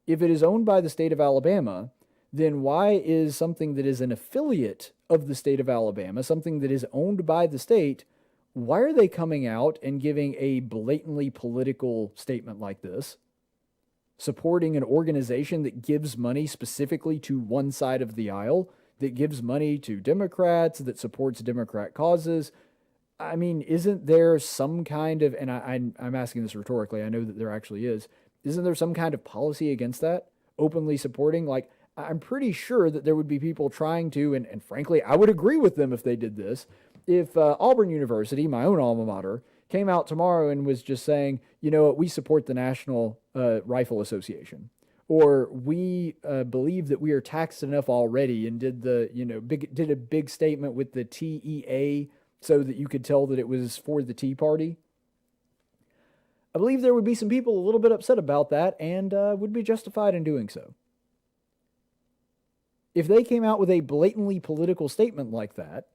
If it is owned by the state of Alabama, then why is something that is an affiliate of the state of Alabama, something that is owned by the state, why are they coming out and giving a blatantly political statement like this, supporting an organization that gives money specifically to one side of the aisle, that gives money to Democrats, that supports Democrat causes? I mean, isn't there some kind of, and I'm asking this rhetorically, I know that there actually is, isn't there some kind of policy against that? Openly supporting, like, I'm pretty sure that there would be people trying to, and frankly, I would agree with them if they did this, if Auburn University, my own alma mater, came out tomorrow and was just saying, we support the National Rifle Association, or we believe that we are taxed enough already, and did a big statement with the TEA so that you could tell that it was for the Tea Party. I believe there would be some people a little bit upset about that and would be justified in doing so. If they came out with a blatantly political statement like that,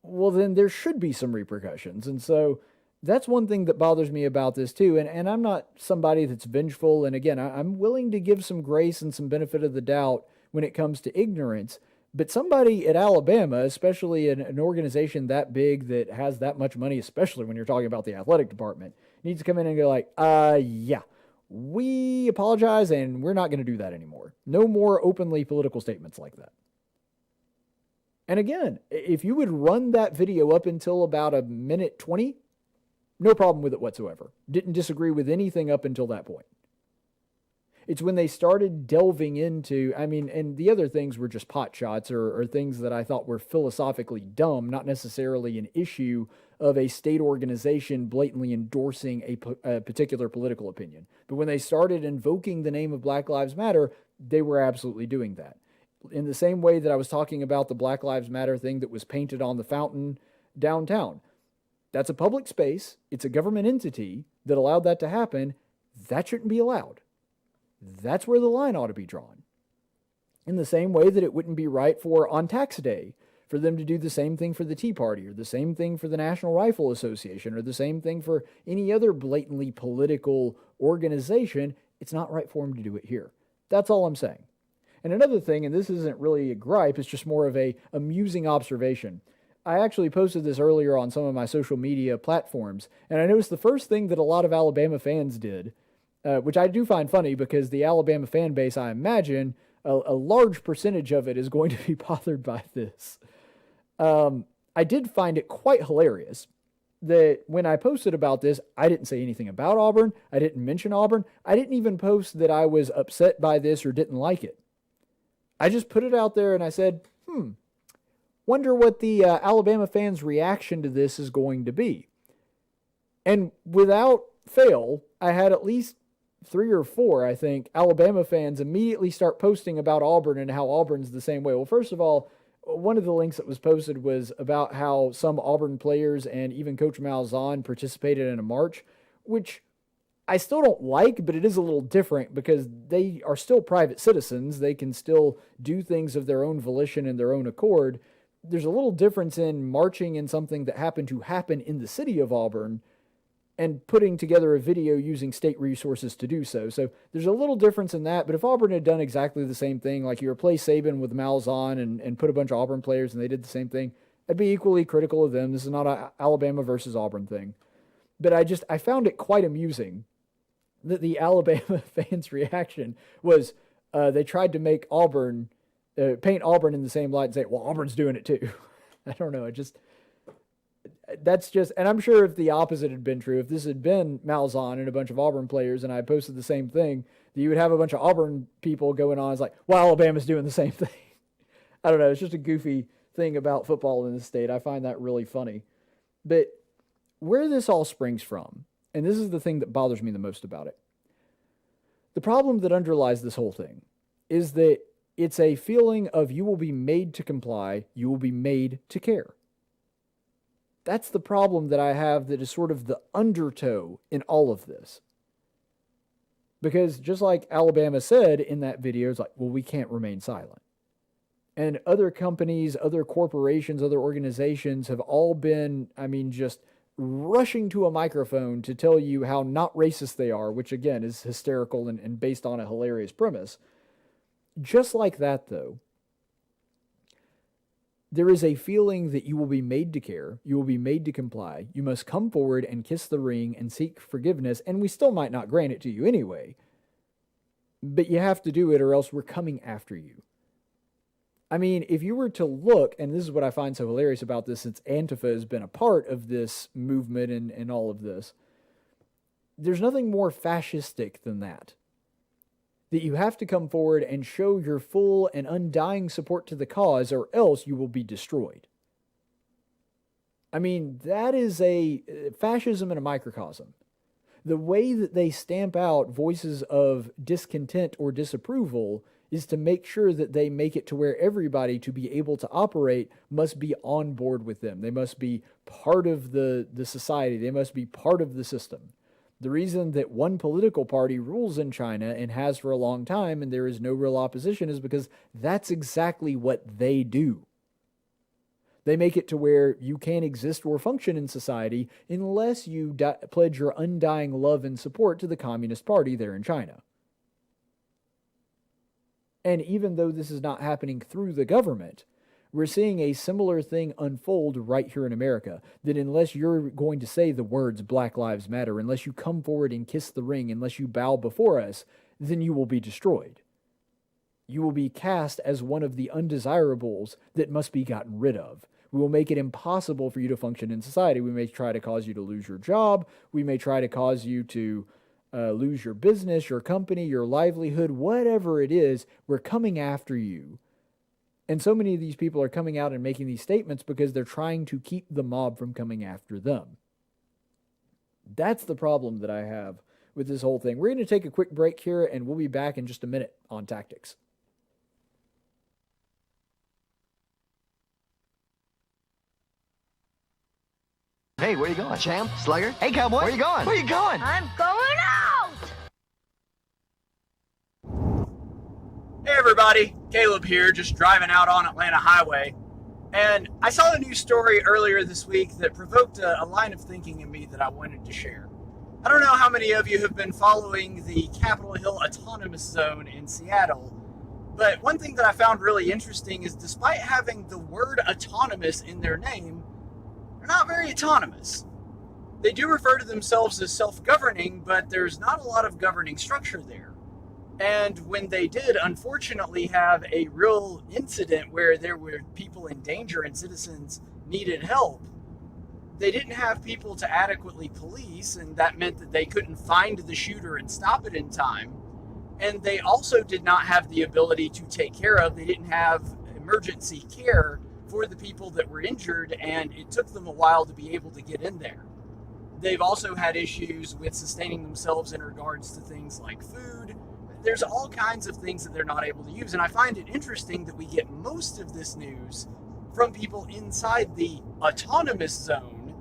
well, then there should be some repercussions. And so that's one thing that bothers me about this too. And I'm not somebody that's vengeful. And again, I'm willing to give some grace and some benefit of the doubt when it comes to ignorance. But somebody at Alabama, especially an organization that big that has that much money, especially when you're talking about the athletic department, needs to come in and go like, yeah, we apologize and we're not going to do that anymore. No more openly political statements like that. And again, if you would run that video up until about a minute 20, no problem with it whatsoever. Didn't disagree with anything up until that point. It's when they started delving into, and the other things were just pot shots or things that I thought were philosophically dumb, not necessarily an issue of a state organization blatantly endorsing a particular political opinion. But when they started invoking the name of Black Lives Matter, they were absolutely doing that. In the same way that I was talking about the Black Lives Matter thing that was painted on the fountain downtown. That's a public space. It's a government entity that allowed that to happen. That shouldn't be allowed. That's where the line ought to be drawn. In the same way that it wouldn't be right for, on tax day, for them to do the same thing for the Tea Party, or the same thing for the National Rifle Association, or the same thing for any other blatantly political organization. It's not right for them to do it here. That's all I'm saying. And another thing, and this isn't really a gripe, it's just more of a amusing observation. I actually posted this earlier on some of my social media platforms, and I noticed the first thing that a lot of Alabama fans did, which I do find funny because the Alabama fan base, I imagine, a large percentage of it is going to be bothered by this. I did find it quite hilarious that when I posted about this, I didn't say anything about Auburn. I didn't mention Auburn. I didn't even post that I was upset by this or didn't like it. I just put it out there and I said, wonder what the Alabama fans' reaction to this is going to be. And without fail, I had at least 3 or 4, I think, Alabama fans immediately start posting about Auburn and how Auburn's the same way. Well, first of all, one of the links that was posted was about how some Auburn players and even Coach Malzahn participated in a march, which I still don't like, but it is a little different because they are still private citizens. They can still do things of their own volition and their own accord. There's a little difference in marching in something that happened to happen in the city of Auburn and putting together a video using state resources to do so. So there's a little difference in that, but if Auburn had done exactly the same thing, like you replace Saban with Malzahn and put a bunch of Auburn players and they did the same thing, I'd be equally critical of them. This is not an Alabama versus Auburn thing. But I found it quite amusing that the Alabama fans' reaction was they tried to make Auburn, paint Auburn in the same light and say, well, Auburn's doing it too. I don't know, and I'm sure if the opposite had been true, if this had been Malzahn and a bunch of Auburn players and I posted the same thing, that you would have a bunch of Auburn people going on. It's like, well, Alabama's doing the same thing. I don't know. It's just a goofy thing about football in the state. I find that really funny. But where this all springs from, and this is the thing that bothers me the most about it, the problem that underlies this whole thing is that it's a feeling of you will be made to comply, you will be made to care. That's the problem that I have that is sort of the undertow in all of this. Because just like Alabama said in that video, it's like, well, we can't remain silent. And other companies, other corporations, other organizations have all been, just rushing to a microphone to tell you how not racist they are, which again is hysterical and based on a hilarious premise. Just like that, though, there is a feeling that you will be made to care, you will be made to comply, you must come forward and kiss the ring and seek forgiveness, and we still might not grant it to you anyway. But you have to do it or else we're coming after you. If you were to look, and this is what I find so hilarious about this, since Antifa has been a part of this movement and all of this, there's nothing more fascistic than that. That you have to come forward and show your full and undying support to the cause, or else you will be destroyed. That is a fascism in a microcosm. The way that they stamp out voices of discontent or disapproval is to make sure that they make it to where everybody to be able to operate must be on board with them. They must be part of the society. They must be part of the system. The reason that one political party rules in China and has for a long time and there is no real opposition is because that's exactly what they do. They make it to where you can't exist or function in society unless you pledge your undying love and support to the Communist Party there in China. And even though this is not happening through the government, we're seeing a similar thing unfold right here in America, that unless you're going to say the words Black Lives Matter, unless you come forward and kiss the ring, unless you bow before us, then you will be destroyed. You will be cast as one of the undesirables that must be gotten rid of. We will make it impossible for you to function in society. We may try to cause you to lose your job. We may try to cause you to lose your business, your company, your livelihood, whatever it is. We're coming after you. And so many of these people are coming out and making these statements because they're trying to keep the mob from coming after them. That's the problem that I have with this whole thing. We're going to take a quick break here, and we'll be back in just a minute on tactics. Hey, where you going? Champ? Slugger? Hey, cowboy! Where you going? Where you going? I'm going out! Hey everybody, Caleb here, just driving out on Atlanta Highway. And I saw a news story earlier this week that provoked a line of thinking in me that I wanted to share. I don't know how many of you have been following the Capitol Hill Autonomous Zone in Seattle, but one thing that I found really interesting is despite having the word autonomous in their name, they're not very autonomous. They do refer to themselves as self-governing, but there's not a lot of governing structure there. And when they did, unfortunately, have a real incident where there were people in danger and citizens needed help, they didn't have people to adequately police, and that meant that they couldn't find the shooter and stop it in time. And they also did not have the ability to take care of, they didn't have emergency care for the people that were injured, and it took them a while to be able to get in there. They've also had issues with sustaining themselves in regards to things like food. There's all kinds of things that they're not able to use, and I find it interesting that we get most of this news from people inside the autonomous zone,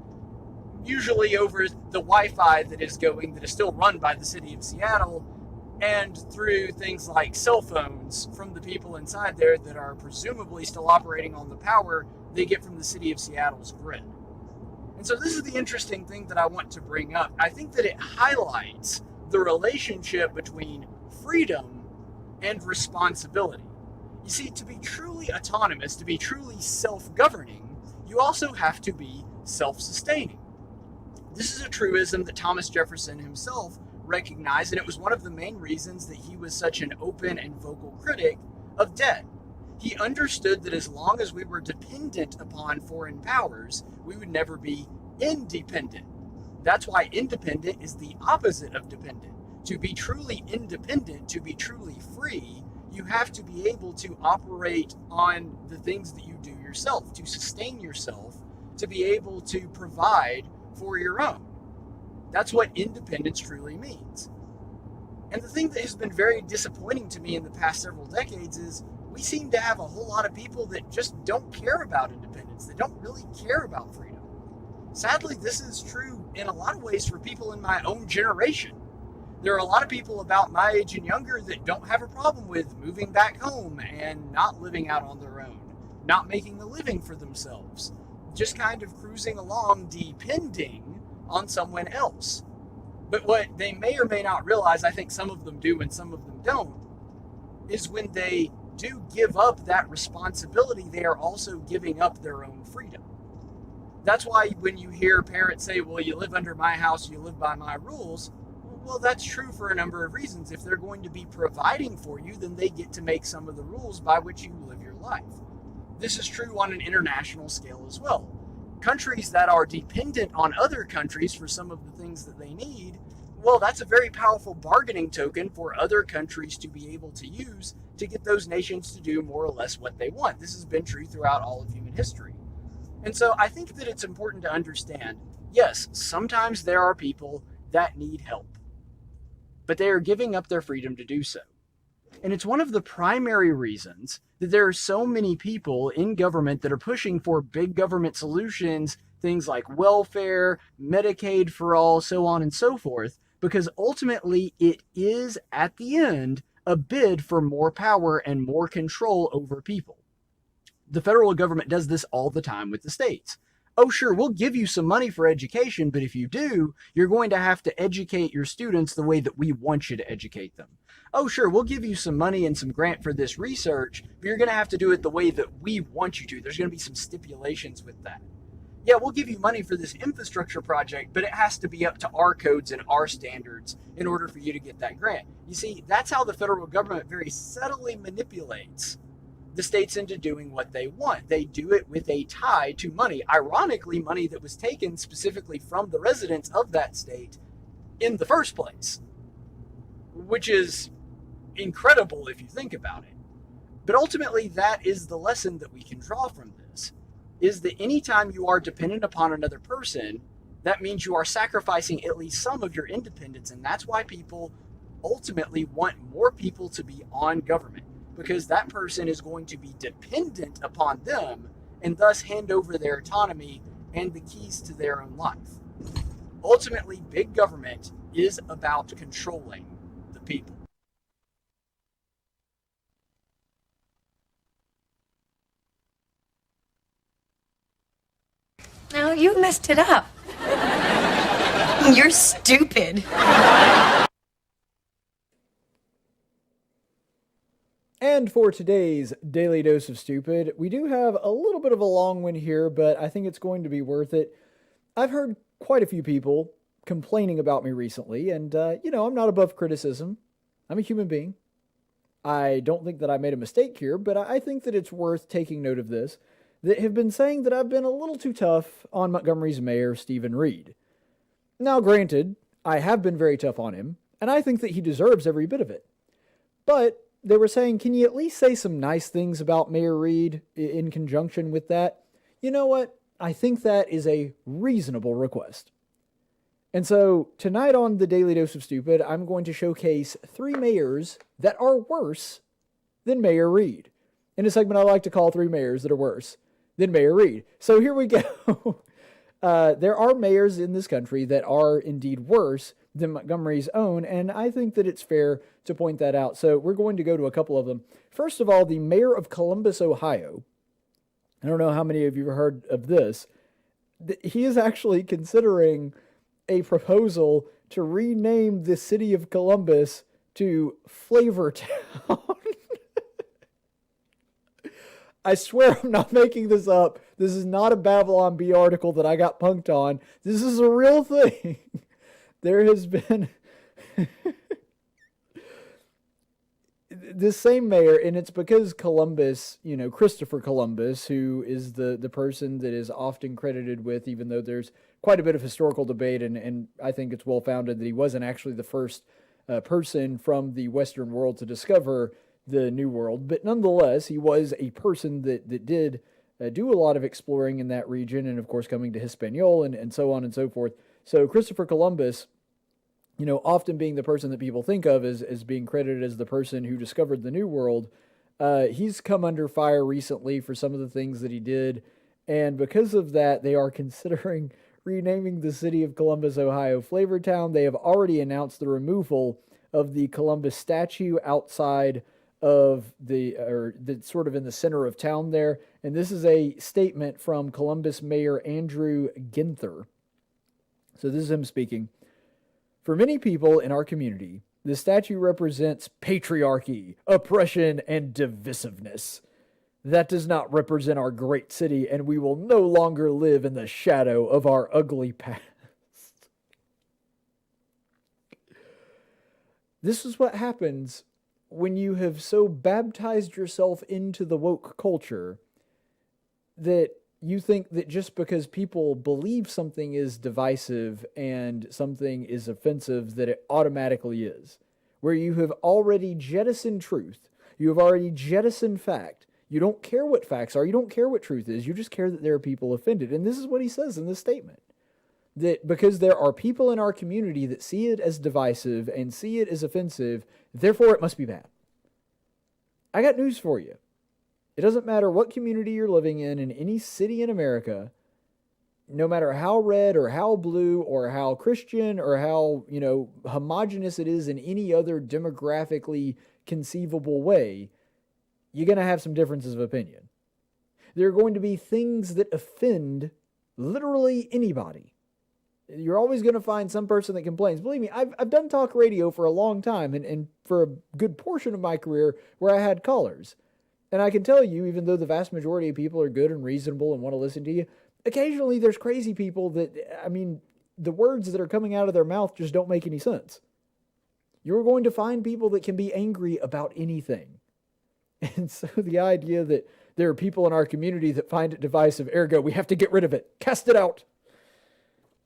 usually over the Wi-Fi that is still run by the city of Seattle, and through things like cell phones from the people inside there that are presumably still operating on the power they get from the city of Seattle's grid. And so this is the interesting thing that I want to bring up. I think that it highlights the relationship between freedom and responsibility. You see, to be truly autonomous, to be truly self-governing, you also have to be self-sustaining. This is a truism that Thomas Jefferson himself recognized, and it was one of the main reasons that he was such an open and vocal critic of debt. He understood that as long as we were dependent upon foreign powers, we would never be independent. That's why independent is the opposite of dependent. To be truly independent, to be truly free, you have to be able to operate on the things that you do yourself, to sustain yourself, to be able to provide for your own. That's what independence truly means. And the thing that has been very disappointing to me in the past several decades is we seem to have a whole lot of people that just don't care about independence. They don't really care about freedom. Sadly, this is true in a lot of ways for people in my own generation. There are a lot of people about my age and younger that don't have a problem with moving back home and not living out on their own, not making a living for themselves, just kind of cruising along depending on someone else. But what they may or may not realize, I think some of them do and some of them don't, is when they do give up that responsibility, they are also giving up their own freedom. That's why when you hear parents say, well, you live under my house, you live by my rules, well, that's true for a number of reasons. If they're going to be providing for you, then they get to make some of the rules by which you live your life. This is true on an international scale as well. Countries that are dependent on other countries for some of the things that they need, well, that's a very powerful bargaining token for other countries to be able to use to get those nations to do more or less what they want. This has been true throughout all of human history. And so I think that it's important to understand, yes, sometimes there are people that need help, but they are giving up their freedom to do so. And it's one of the primary reasons that there are so many people in government that are pushing for big government solutions, things like welfare, Medicaid for all, so on and so forth, because ultimately it is, at the end, a bid for more power and more control over people. The federal government does this all the time with the states. Oh, sure, we'll give you some money for education, but if you do, you're going to have to educate your students the way that we want you to educate them. Oh, sure, we'll give you some money and some grant for this research, but you're going to have to do it the way that we want you to. There's going to be some stipulations with that. yeah, we'll give you money for this infrastructure project, but it has to be up to our codes and our standards in order for you to get that grant. You see, that's how the federal government very subtly manipulates the states into doing what they want. They do it with a tie to money. Ironically, money that was taken specifically from the residents of that state in the first place, which is incredible if you think about it. But ultimately, that is the lesson that we can draw from this, is that anytime you are dependent upon another person, that means you are sacrificing at least some of your independence. And that's why people ultimately want more people to be on government, because that person is going to be dependent upon them and thus hand over their autonomy and the keys to their own life. Ultimately, big government is about controlling the people. No, you messed it up. You're stupid. And for today's Daily Dose of Stupid, we do have a little bit of a long one here, but I think it's going to be worth it. I've heard quite a few people complaining about me recently, and, I'm not above criticism. I'm a human being. I don't think that I made a mistake here, but I think that it's worth taking note of this, that have been saying that I've been a little too tough on Montgomery's Mayor Steven Reed. Now, granted, I have been very tough on him, and I think that he deserves every bit of it. But they were saying, can you at least say some nice things about Mayor Reed in conjunction with that? You know what? I think that is a reasonable request. And so tonight on the Daily Dose of Stupid, I'm going to showcase 3 mayors that are worse than Mayor Reed. In a segment I like to call 3 mayors that are worse than Mayor Reed. So here we go. There are mayors in this country that are indeed worse than Montgomery's own, and I think that it's fair to point that out. So we're going to go to a couple of them. First of all, the mayor of Columbus, Ohio. I don't know how many of you have heard of this. He is actually considering a proposal to rename the city of Columbus to Flavortown. I swear I'm not making this up. This is not a Babylon Bee article that I got punked on. This is a real thing. There has been this same mayor, and it's because Columbus, Christopher Columbus, who is the person that is often credited with, even though there's quite a bit of historical debate, and I think it's well-founded that he wasn't actually the first person from the Western world to discover the New World, but nonetheless, he was a person that did do a lot of exploring in that region, and of course coming to Hispaniola and so on and so forth. So Christopher Columbus, often being the person that people think of as being credited as the person who discovered the New World, he's come under fire recently for some of the things that he did, and because of that, they are considering renaming the city of Columbus, Ohio, Flavortown. They have already announced the removal of the Columbus statue outside of that's sort of in the center of town there. And this is a statement from Columbus Mayor Andrew Ginther. So this is him speaking. For many people in our community, the statue represents patriarchy, oppression, and divisiveness. That does not represent our great city, and we will no longer live in the shadow of our ugly past. This is what happens when you have so baptized yourself into the woke culture that you think that just because people believe something is divisive and something is offensive, that it automatically is. Where you have already jettisoned truth. You have already jettisoned fact. You don't care what facts are. You don't care what truth is. You just care that there are people offended. And this is what he says in this statement. That because there are people in our community that see it as divisive and see it as offensive, therefore it must be bad. I got news for you. It doesn't matter what community you're living in any city in America, no matter how red or how blue or how Christian or how, homogenous it is in any other demographically conceivable way, you're going to have some differences of opinion. There are going to be things that offend literally anybody. You're always going to find some person that complains. Believe me, I've done talk radio for a long time and for a good portion of my career where I had callers. And I can tell you, even though the vast majority of people are good and reasonable and want to listen to you, occasionally there's crazy people that, I mean, the words that are coming out of their mouth just don't make any sense. You're going to find people that can be angry about anything. And so the idea that there are people in our community that find it divisive, ergo, we have to get rid of it, cast it out.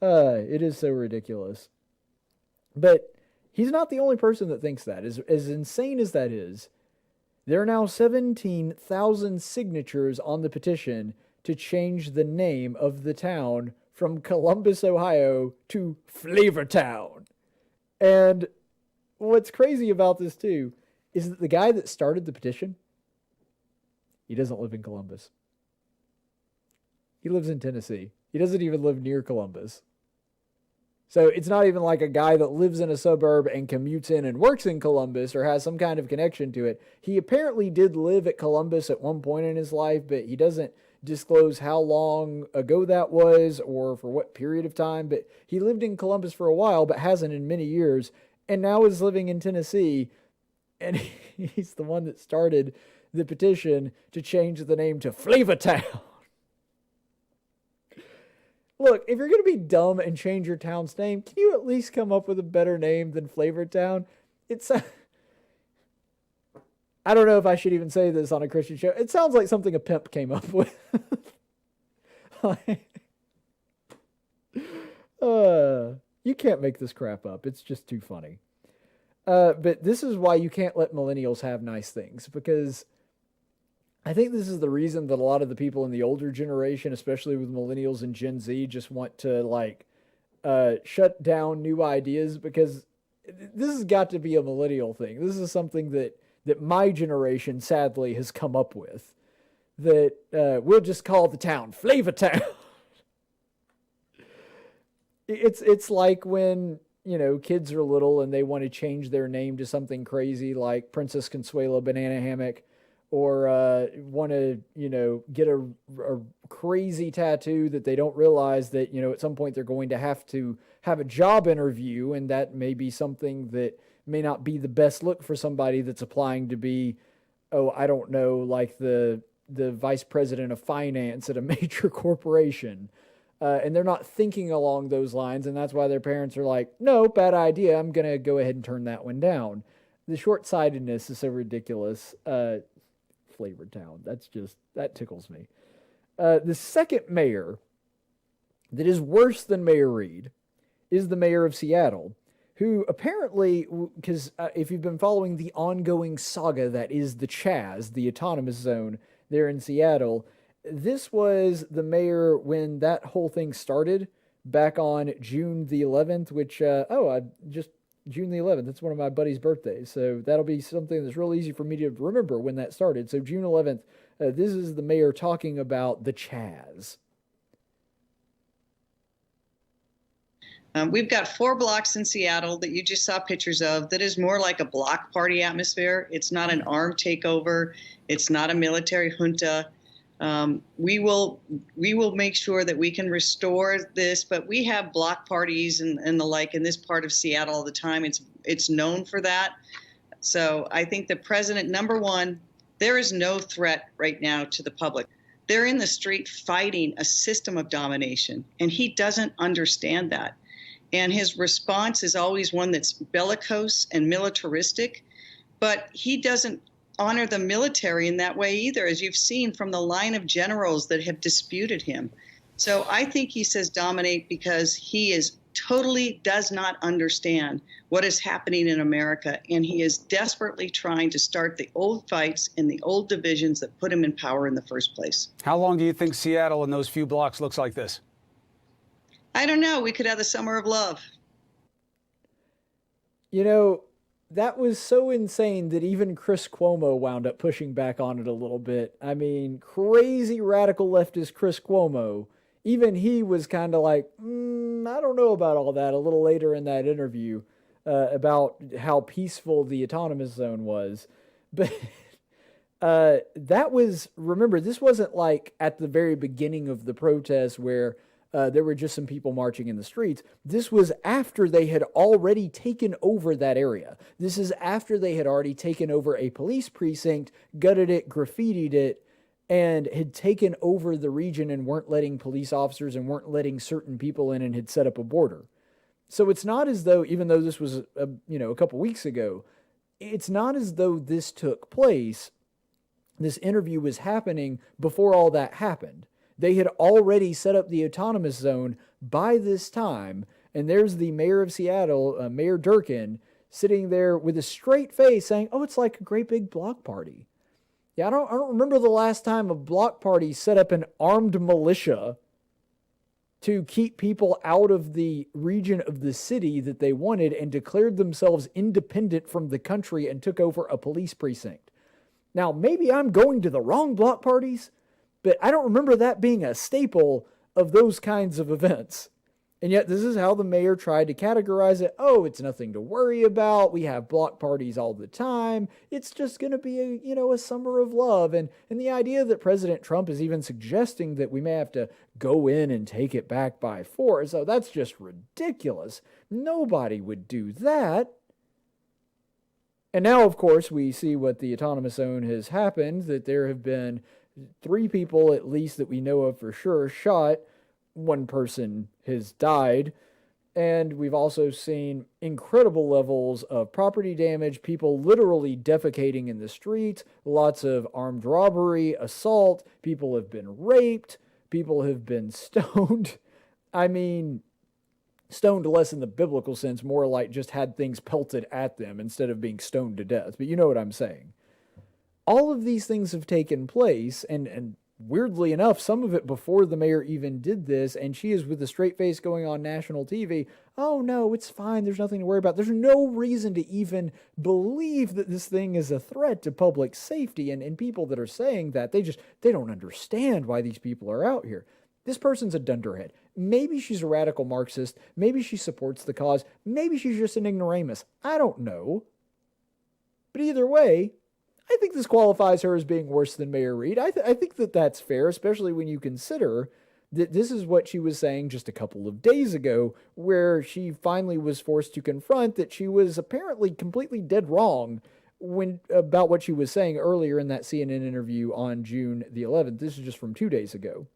It is so ridiculous. But he's not the only person that thinks that. As insane as that is, there are now 17,000 signatures on the petition to change the name of the town from Columbus, Ohio to Flavortown. And what's crazy about this, too, is that the guy that started the petition, he doesn't live in Columbus. He lives in Tennessee. He doesn't even live near Columbus. So it's not even like a guy that lives in a suburb and commutes in and works in Columbus or has some kind of connection to it. He apparently did live at Columbus at one point in his life, but he doesn't disclose how long ago that was or for what period of time. But he lived in Columbus for a while, but hasn't in many years, and now is living in Tennessee. And he's the one that started the petition to change the name to Flavortown. Look, if you're going to be dumb and change your town's name, can you at least come up with a better name than Flavortown? It's I don't know if I should even say this on a Christian show. It sounds like something a pimp came up with. You can't make this crap up. It's just too funny. But this is why you can't let millennials have nice things, because I think this is the reason that a lot of the people in the older generation, especially with millennials and Gen Z, just want to shut down new ideas, because this has got to be a millennial thing. This is something that my generation sadly has come up with, that we'll just call the town Flavortown. It's like when, kids are little and they want to change their name to something crazy like Princess Consuelo Banana Hammock, or want to, get a crazy tattoo that they don't realize that, at some point they're going to have a job interview, and that may be something that may not be the best look for somebody that's applying to be, like the vice president of finance at a major corporation. And they're not thinking along those lines, and that's why their parents are like, no, bad idea, I'm going to go ahead and turn that one down. The short-sightedness is so ridiculous. Flavortown, that tickles me. The second mayor that is worse than Mayor Reed is the mayor of Seattle, who apparently, because if you've been following the ongoing saga that is the Chaz, the autonomous zone there in Seattle, this was the mayor when that whole thing started back on June the 11th, which, June the 11th, that's one of my buddy's birthdays. So that'll be something that's real easy for me to remember when that started. So June 11th, this is the mayor talking about the Chaz. We've got 4 blocks in Seattle that you just saw pictures of that is more like a block party atmosphere. It's not an armed takeover. It's not a military junta. We will make sure that we can restore this, but we have block parties and the like in this part of Seattle all the time. It's known for that. So I think the president, number one, there is no threat right now to the public. They're in the street fighting a system of domination, and he doesn't understand that. And his response is always one that's bellicose and militaristic, but he doesn't honor the military in that way either, as you've seen from the line of generals that have disputed him. So I think he says dominate because he totally does not understand what is happening in America, and he is desperately trying to start the old fights and the old divisions that put him in power in the first place. How long do you think Seattle and those few blocks looks like this? I don't know. We could have the summer of love. That was so insane that even Chris Cuomo wound up pushing back on it a little bit. I mean, crazy radical leftist Chris Cuomo, even he was kind of like, I don't know about all that a little later in that interview about how peaceful the autonomous zone was. But remember, this wasn't like at the very beginning of the protest where there were just some people marching in the streets. This was after they had already taken over that area. This is after they had already taken over a police precinct, gutted it, graffitied it, and had taken over the region and weren't letting police officers and weren't letting certain people in and had set up a border. So it's not as though, even though this was a couple weeks ago, it's not as though this took place. This interview was happening before all that happened. They had already set up the autonomous zone by this time, and there's the mayor of Seattle, Mayor Durkin, sitting there with a straight face saying, oh, it's like a great big block party. Yeah, I don't remember the last time a block party set up an armed militia to keep people out of the region of the city that they wanted and declared themselves independent from the country and took over a police precinct. Now, maybe I'm going to the wrong block parties, but I don't remember that being a staple of those kinds of events. And yet this is how the mayor tried to categorize it. Oh, it's nothing to worry about. We have block parties all the time. It's just going to be a summer of love. And the idea that President Trump is even suggesting that we may have to go in and take it back by force. So that's just ridiculous. Nobody would do that. And now, of course, we see what the autonomous zone has happened, that there have been 3 people, at least that we know of for sure, shot. 1 person has died. And we've also seen incredible levels of property damage, people literally defecating in the streets, lots of armed robbery, assault, people have been raped, people have been stoned. I mean, stoned less in the biblical sense, more like just had things pelted at them instead of being stoned to death. But you know what I'm saying. All of these things have taken place, and weirdly enough, some of it before the mayor even did this, and she is with a straight face going on national TV, oh no, it's fine, there's nothing to worry about. There's no reason to even believe that this thing is a threat to public safety, and people that are saying that, they don't understand why these people are out here. This person's a dunderhead. Maybe she's a radical Marxist, maybe she supports the cause, maybe she's just an ignoramus. I don't know. But either way, I think this qualifies her as being worse than Mayor Reed. I think that that's fair, especially when you consider that this is what she was saying just a couple of days ago, where she finally was forced to confront that she was apparently completely dead wrong about what she was saying earlier in that CNN interview on June the 11th. This is just from 2 days ago.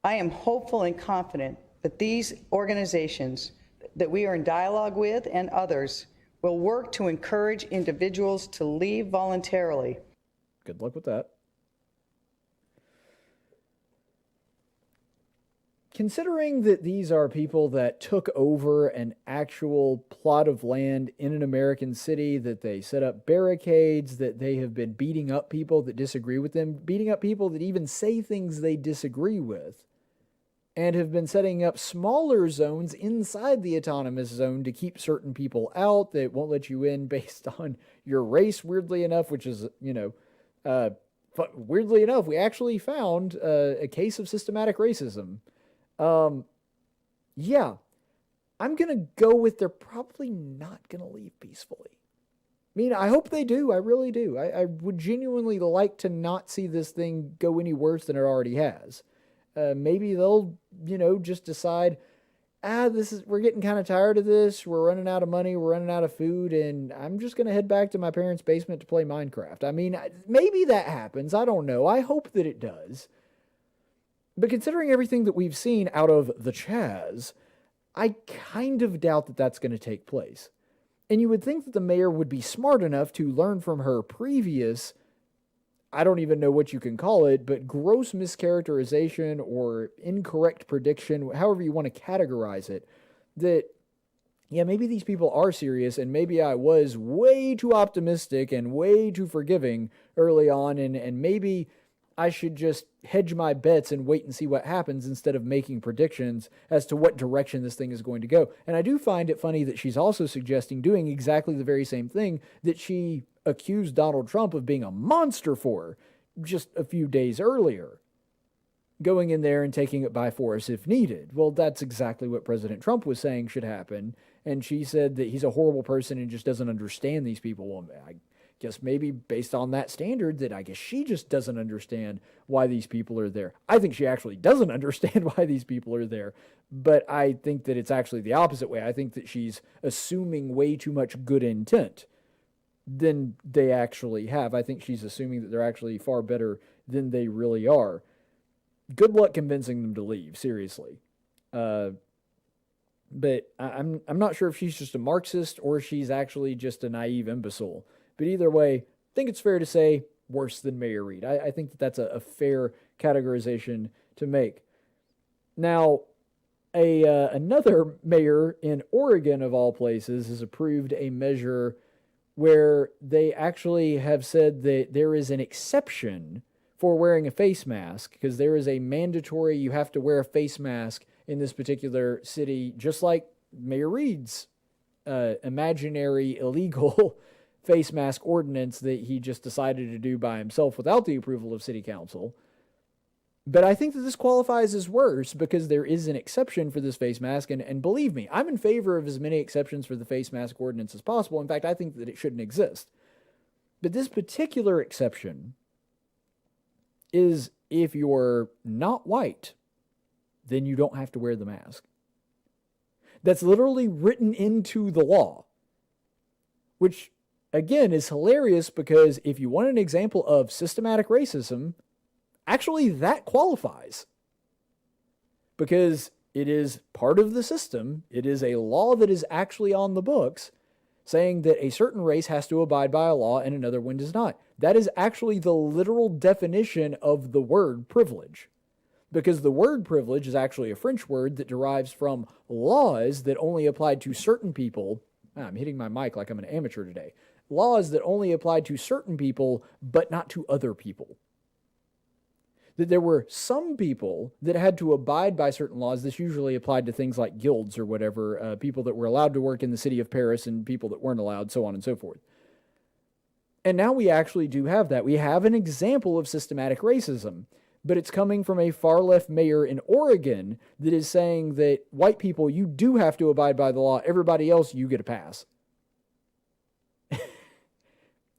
I am hopeful and confident that these organizations that we are in dialogue with and others will work to encourage individuals to leave voluntarily. Good luck with that. Considering that these are people that took over an actual plot of land in an American city, that they set up barricades, that they have been beating up people that disagree with them, beating up people that even say things they disagree with, and have been setting up smaller zones inside the autonomous zone to keep certain people out that won't let you in based on your race, weirdly enough, which is, weirdly enough, we actually found a case of systematic racism. Yeah, I'm going to go with they're probably not going to leave peacefully. I mean, I hope they do. I really do. I would genuinely like to not see this thing go any worse than it already has. Maybe they'll, just decide, we're getting kind of tired of this. We're running out of money. We're running out of food. And I'm just going to head back to my parents' basement to play Minecraft. I mean, maybe that happens. I don't know. I hope that it does. But considering everything that we've seen out of the Chaz, I kind of doubt that that's going to take place. And you would think that the mayor would be smart enough to learn from her previous, I don't even know what you can call it, but gross mischaracterization or incorrect prediction, however you want to categorize it, that, yeah, maybe these people are serious, and maybe I was way too optimistic and way too forgiving early on, and maybe I should just hedge my bets and wait and see what happens instead of making predictions as to what direction this thing is going to go. And I do find it funny that she's also suggesting doing exactly the very same thing that she accused Donald Trump of being a monster for just a few days earlier, going in there and taking it by force if needed. Well, that's exactly what President Trump was saying should happen. And she said that he's a horrible person and just doesn't understand these people. Well, I guess maybe based on that standard that I guess she just doesn't understand why these people are there. I think she actually doesn't understand why these people are there, but I think that it's actually the opposite way. I think that she's assuming way too much good intent, than they actually have. I think she's assuming that they're actually far better than they really are. Good luck convincing them to leave, seriously. But I'm not sure if she's just a Marxist or she's actually just a naive imbecile. But either way, I think it's fair to say worse than Mayor Reed. I think that that's a fair categorization to make. Now, another mayor in Oregon, of all places, has approved a measure where they actually have said that there is an exception for wearing a face mask, because there is a mandatory, you have to wear a face mask in this particular city, just like Mayor Reed's imaginary illegal face mask ordinance that he just decided to do by himself without the approval of city council. But I think that this qualifies as worse because there is an exception for this face mask. And believe me, I'm in favor of as many exceptions for the face mask ordinance as possible. In fact, I think that it shouldn't exist. But this particular exception is if you're not white, then you don't have to wear the mask. That's literally written into the law, which, again, is hilarious because if you want an example of systematic racism, actually that qualifies. Because it is part of the system. It is a law that is actually on the books saying that a certain race has to abide by a law and another one does not. That is actually the literal definition of the word privilege. Because the word privilege is actually a French word that derives from laws that only applied to certain people. I'm hitting my mic like I'm an amateur today. Laws that only applied to certain people, but not to other people. That there were some people that had to abide by certain laws. This usually applied to things like guilds or whatever, people that were allowed to work in the city of Paris and people that weren't allowed, so on and so forth. And now we actually do have that. We have an example of systematic racism, but it's coming from a far-left mayor in Oregon that is saying that white people, you do have to abide by the law. Everybody else, you get a pass.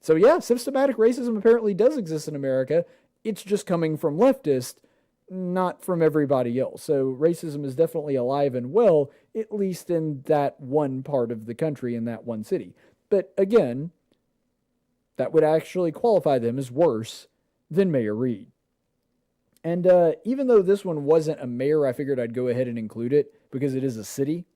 So yeah, systematic racism apparently does exist in America. It's just coming from leftists, not from everybody else. So racism is definitely alive and well, at least in that one part of the country, in that one city. But again, that would actually qualify them as worse than Mayor Reed. And even though this one wasn't a mayor, I figured I'd go ahead and include it because it is a city.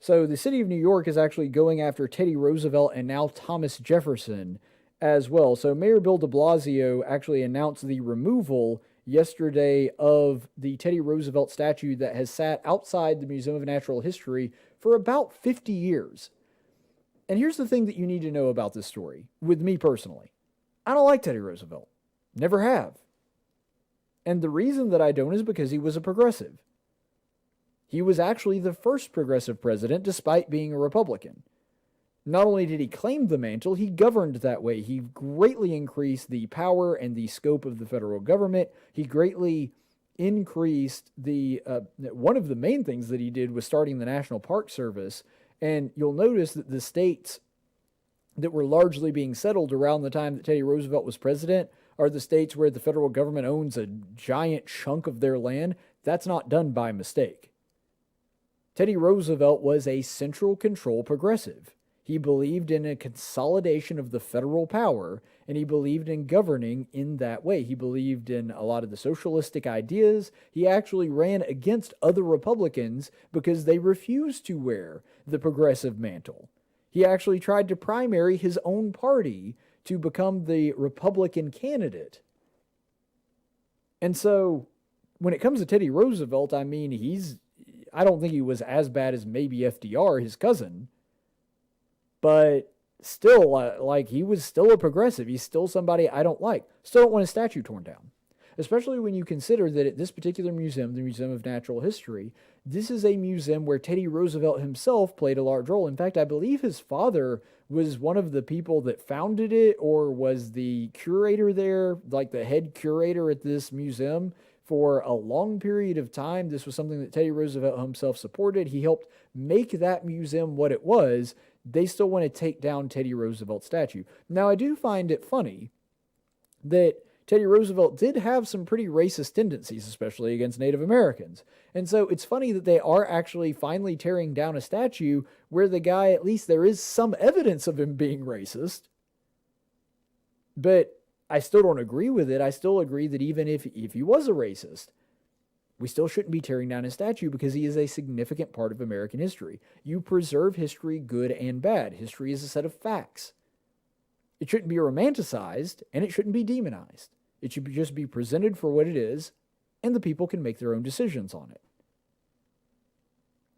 So the city of New York is actually going after Teddy Roosevelt and now Thomas Jefferson as well. So Mayor Bill de Blasio actually announced the removal yesterday of the Teddy Roosevelt statue that has sat outside the Museum of Natural History for about 50 years. And here's the thing that you need to know about this story, with me personally. I don't like Teddy Roosevelt. Never have. And the reason that I don't is because he was a progressive. He was actually the first progressive president, despite being a Republican. Not only did he claim the mantle, he governed that way. He greatly increased the power and the scope of the federal government. He greatly increased one of the main things that he did was starting the National Park Service. And you'll notice that the states that were largely being settled around the time that Teddy Roosevelt was president are the states where the federal government owns a giant chunk of their land. That's not done by mistake. Teddy Roosevelt was a central control progressive. He believed in a consolidation of the federal power, and he believed in governing in that way. He believed in a lot of the socialistic ideas. He actually ran against other Republicans because they refused to wear the progressive mantle. He actually tried to primary his own party to become the Republican candidate. And so, when it comes to Teddy Roosevelt, I mean, I don't think he was as bad as maybe FDR, his cousin. But still, he was still a progressive. He's still somebody I don't like. Still don't want his statue torn down. Especially when you consider that at this particular museum, the Museum of Natural History, this is a museum where Teddy Roosevelt himself played a large role. In fact, I believe his father was one of the people that founded it or was the curator there, like the head curator at this museum for a long period of time. This was something that Teddy Roosevelt himself supported. He helped make that museum what it was. They still want to take down Teddy Roosevelt's statue. Now, I do find it funny that Teddy Roosevelt did have some pretty racist tendencies, especially against Native Americans. And so it's funny that they are actually finally tearing down a statue where the guy, at least there is some evidence of him being racist. But I still don't agree with it. I still agree that even if he was a racist, we still shouldn't be tearing down his statue because he is a significant part of American history. You preserve history, good and bad. History is a set of facts. It shouldn't be romanticized, and it shouldn't be demonized. It should just be presented for what it is, and the people can make their own decisions on it.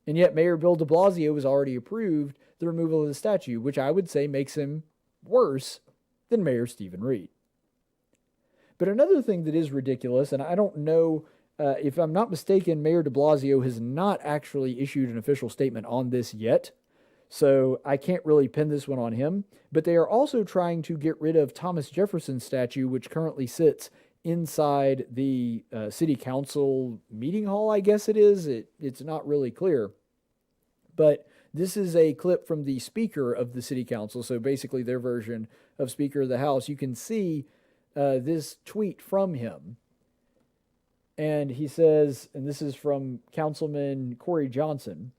And yet Mayor Bill de Blasio has already approved the removal of the statue, which I would say makes him worse than Mayor Steven Reed. But another thing that is ridiculous, and I don't know, if I'm not mistaken, Mayor de Blasio has not actually issued an official statement on this yet, so I can't really pin this one on him. But they are also trying to get rid of Thomas Jefferson's statue, which currently sits inside the city council meeting hall, I guess it is. It's not really clear. But this is a clip from the Speaker of the City Council, so basically their version of Speaker of the House. You can see this tweet from him. And he says, and this is from Councilman Corey Johnson,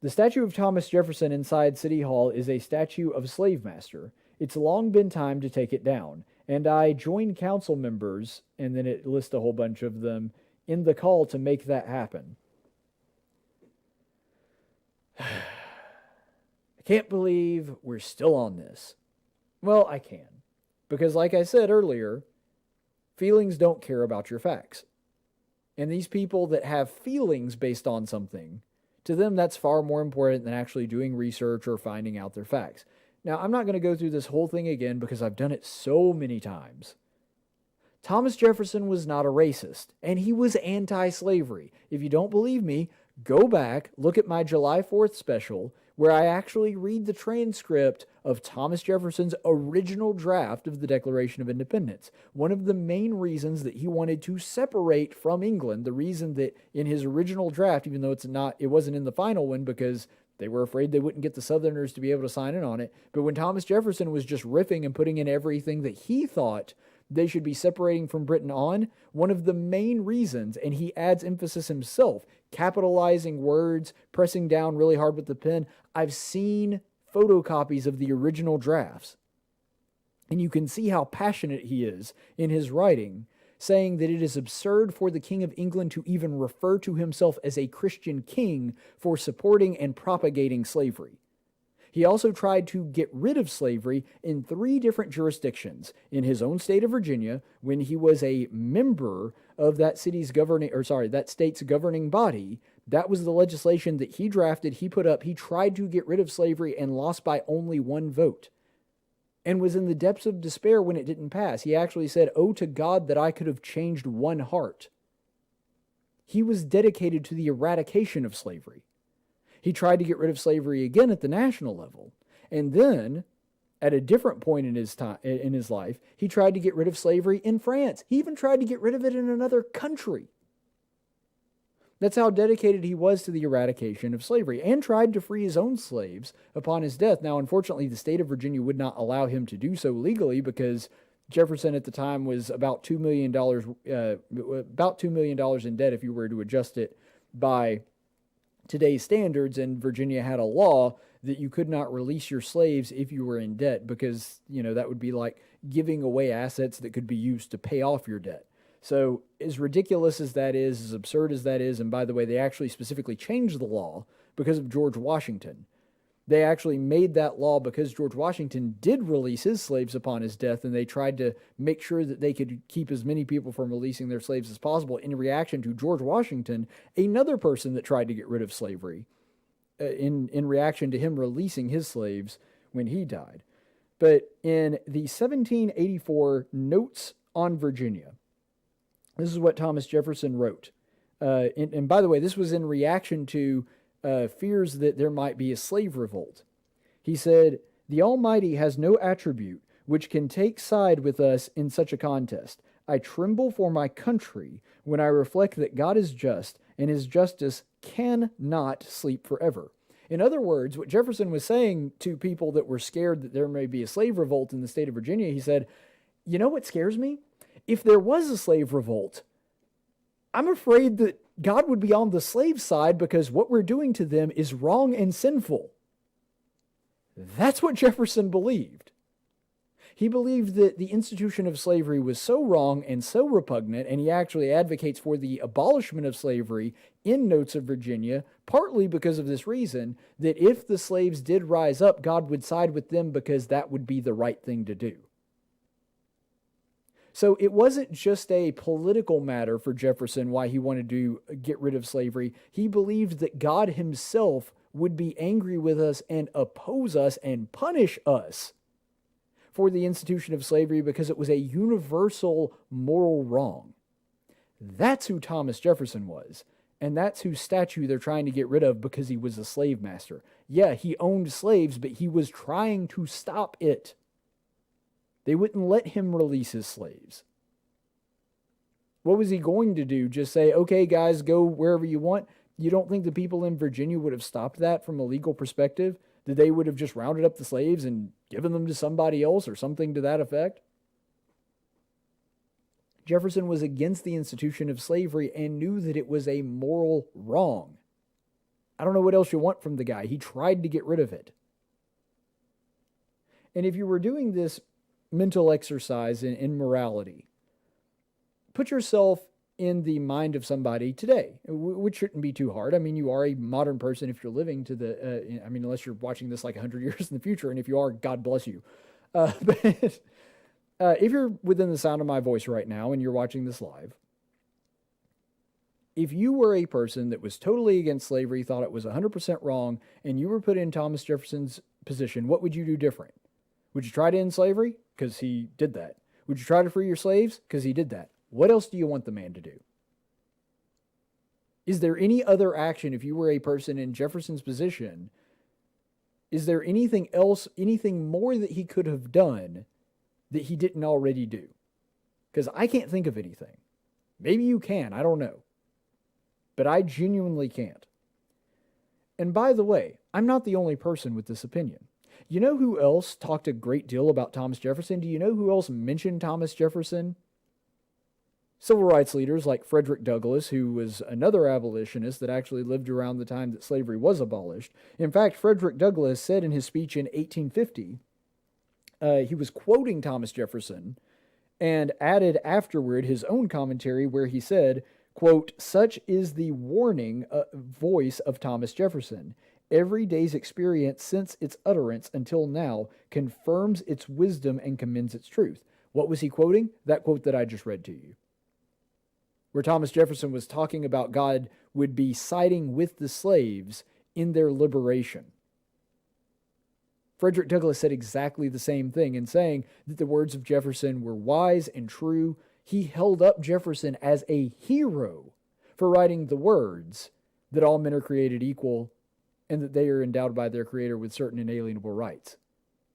"The statue of Thomas Jefferson inside City Hall is a statue of a slave master. It's long been time to take it down. And I join council members," and then it lists a whole bunch of them, "in the call to make that happen." I can't believe we're still on this. Well, I can. Because like I said earlier, feelings don't care about your facts. And these people that have feelings based on something, to them that's far more important than actually doing research or finding out their facts. Now, I'm not going to go through this whole thing again because I've done it so many times. Thomas Jefferson was not a racist, and he was anti-slavery. If you don't believe me, go back, look at my July 4th special, where I actually read the transcript of Thomas Jefferson's original draft of the Declaration of Independence. One of the main reasons that he wanted to separate from England, the reason that in his original draft, even though it wasn't in the final one because they were afraid they wouldn't get the Southerners to be able to sign in on it, but when Thomas Jefferson was just riffing and putting in everything that he thought they should be separating from Britain on, one of the main reasons, and he adds emphasis himself, capitalizing words, pressing down really hard with the pen. I've seen photocopies of the original drafts, and you can see how passionate he is in his writing, saying that it is absurd for the King of England to even refer to himself as a Christian king for supporting and propagating slavery. He also tried to get rid of slavery in 3 different jurisdictions. In his own state of Virginia, when he was a member of that state's governing body, that was the legislation that he drafted, he put up. He tried to get rid of slavery and lost by only 1 vote. And was in the depths of despair when it didn't pass. He actually said, "Oh, to God that I could have changed 1 heart." He was dedicated to the eradication of slavery. He tried to get rid of slavery again at the national level. And then, at a different point in his life, he tried to get rid of slavery in France. He even tried to get rid of it in another country. That's how dedicated he was to the eradication of slavery, and tried to free his own slaves upon his death. Now, unfortunately, the state of Virginia would not allow him to do so legally because Jefferson at the time was about $2 million in debt if you were to adjust it by today's standards, and Virginia had a law that you could not release your slaves if you were in debt because, that would be like giving away assets that could be used to pay off your debt. So as ridiculous as that is, as absurd as that is, and by the way, they actually specifically changed the law because of George Washington. They actually made that law because George Washington did release his slaves upon his death, and they tried to make sure that they could keep as many people from releasing their slaves as possible in reaction to George Washington, another person that tried to get rid of slavery, in reaction to him releasing his slaves when he died. But in the 1784 Notes on Virginia, this is what Thomas Jefferson wrote. And by the way, this was in reaction to fears that there might be a slave revolt. He said, "The Almighty has no attribute which can take side with us in such a contest. I tremble for my country when I reflect that God is just, and his justice cannot sleep forever." In other words, what Jefferson was saying to people that were scared that there may be a slave revolt in the state of Virginia, he said, "You know what scares me? If there was a slave revolt, I'm afraid that God would be on the slave side because what we're doing to them is wrong and sinful." That's what Jefferson believed. He believed that the institution of slavery was so wrong and so repugnant, and he actually advocates for the abolishment of slavery in Notes of Virginia, partly because of this reason, that if the slaves did rise up, God would side with them because that would be the right thing to do. So it wasn't just a political matter for Jefferson why he wanted to get rid of slavery. He believed that God himself would be angry with us and oppose us and punish us for the institution of slavery because it was a universal moral wrong. That's who Thomas Jefferson was, and that's whose statue they're trying to get rid of because he was a slave master. Yeah, he owned slaves, but he was trying to stop it. They wouldn't let him release his slaves. What was he going to do? Just say, okay, guys, go wherever you want? You don't think the people in Virginia would have stopped that from a legal perspective? That they would have just rounded up the slaves and given them to somebody else or something to that effect? Jefferson was against the institution of slavery and knew that it was a moral wrong. I don't know what else you want from the guy. He tried to get rid of it. And if you were doing this mental exercise in morality, put yourself in the mind of somebody today, which shouldn't be too hard. I mean, you are a modern person if you're living to the, unless you're watching this like 100 years in the future, and if you are, God bless you. But if you're within the sound of my voice right now and you're watching this live, if you were a person that was totally against slavery, thought it was 100% wrong, and you were put in Thomas Jefferson's position, what would you do different? Would you try to end slavery? Because he did that. Would you try to free your slaves? Because he did that. What else do you want the man to do? Is there any other action, if you were a person in Jefferson's position, is there anything else, anything more that he could have done that he didn't already do? Because I can't think of anything. Maybe you can, I don't know. But I genuinely can't. And by the way, I'm not the only person with this opinion. You know who else talked a great deal about Thomas Jefferson? Do you know who else mentioned Thomas Jefferson? Civil rights leaders like Frederick Douglass, who was another abolitionist that actually lived around the time that slavery was abolished. In fact, Frederick Douglass said in his speech in 1850, he was quoting Thomas Jefferson and added afterward his own commentary where he said, quote, "Such is the warning voice of Thomas Jefferson. Every day's experience since its utterance until now confirms its wisdom and commends its truth." What was he quoting? That quote that I just read to you, where Thomas Jefferson was talking about God would be siding with the slaves in their liberation. Frederick Douglass said exactly the same thing in saying that the words of Jefferson were wise and true. He held up Jefferson as a hero for writing the words that all men are created equal and that they are endowed by their Creator with certain inalienable rights.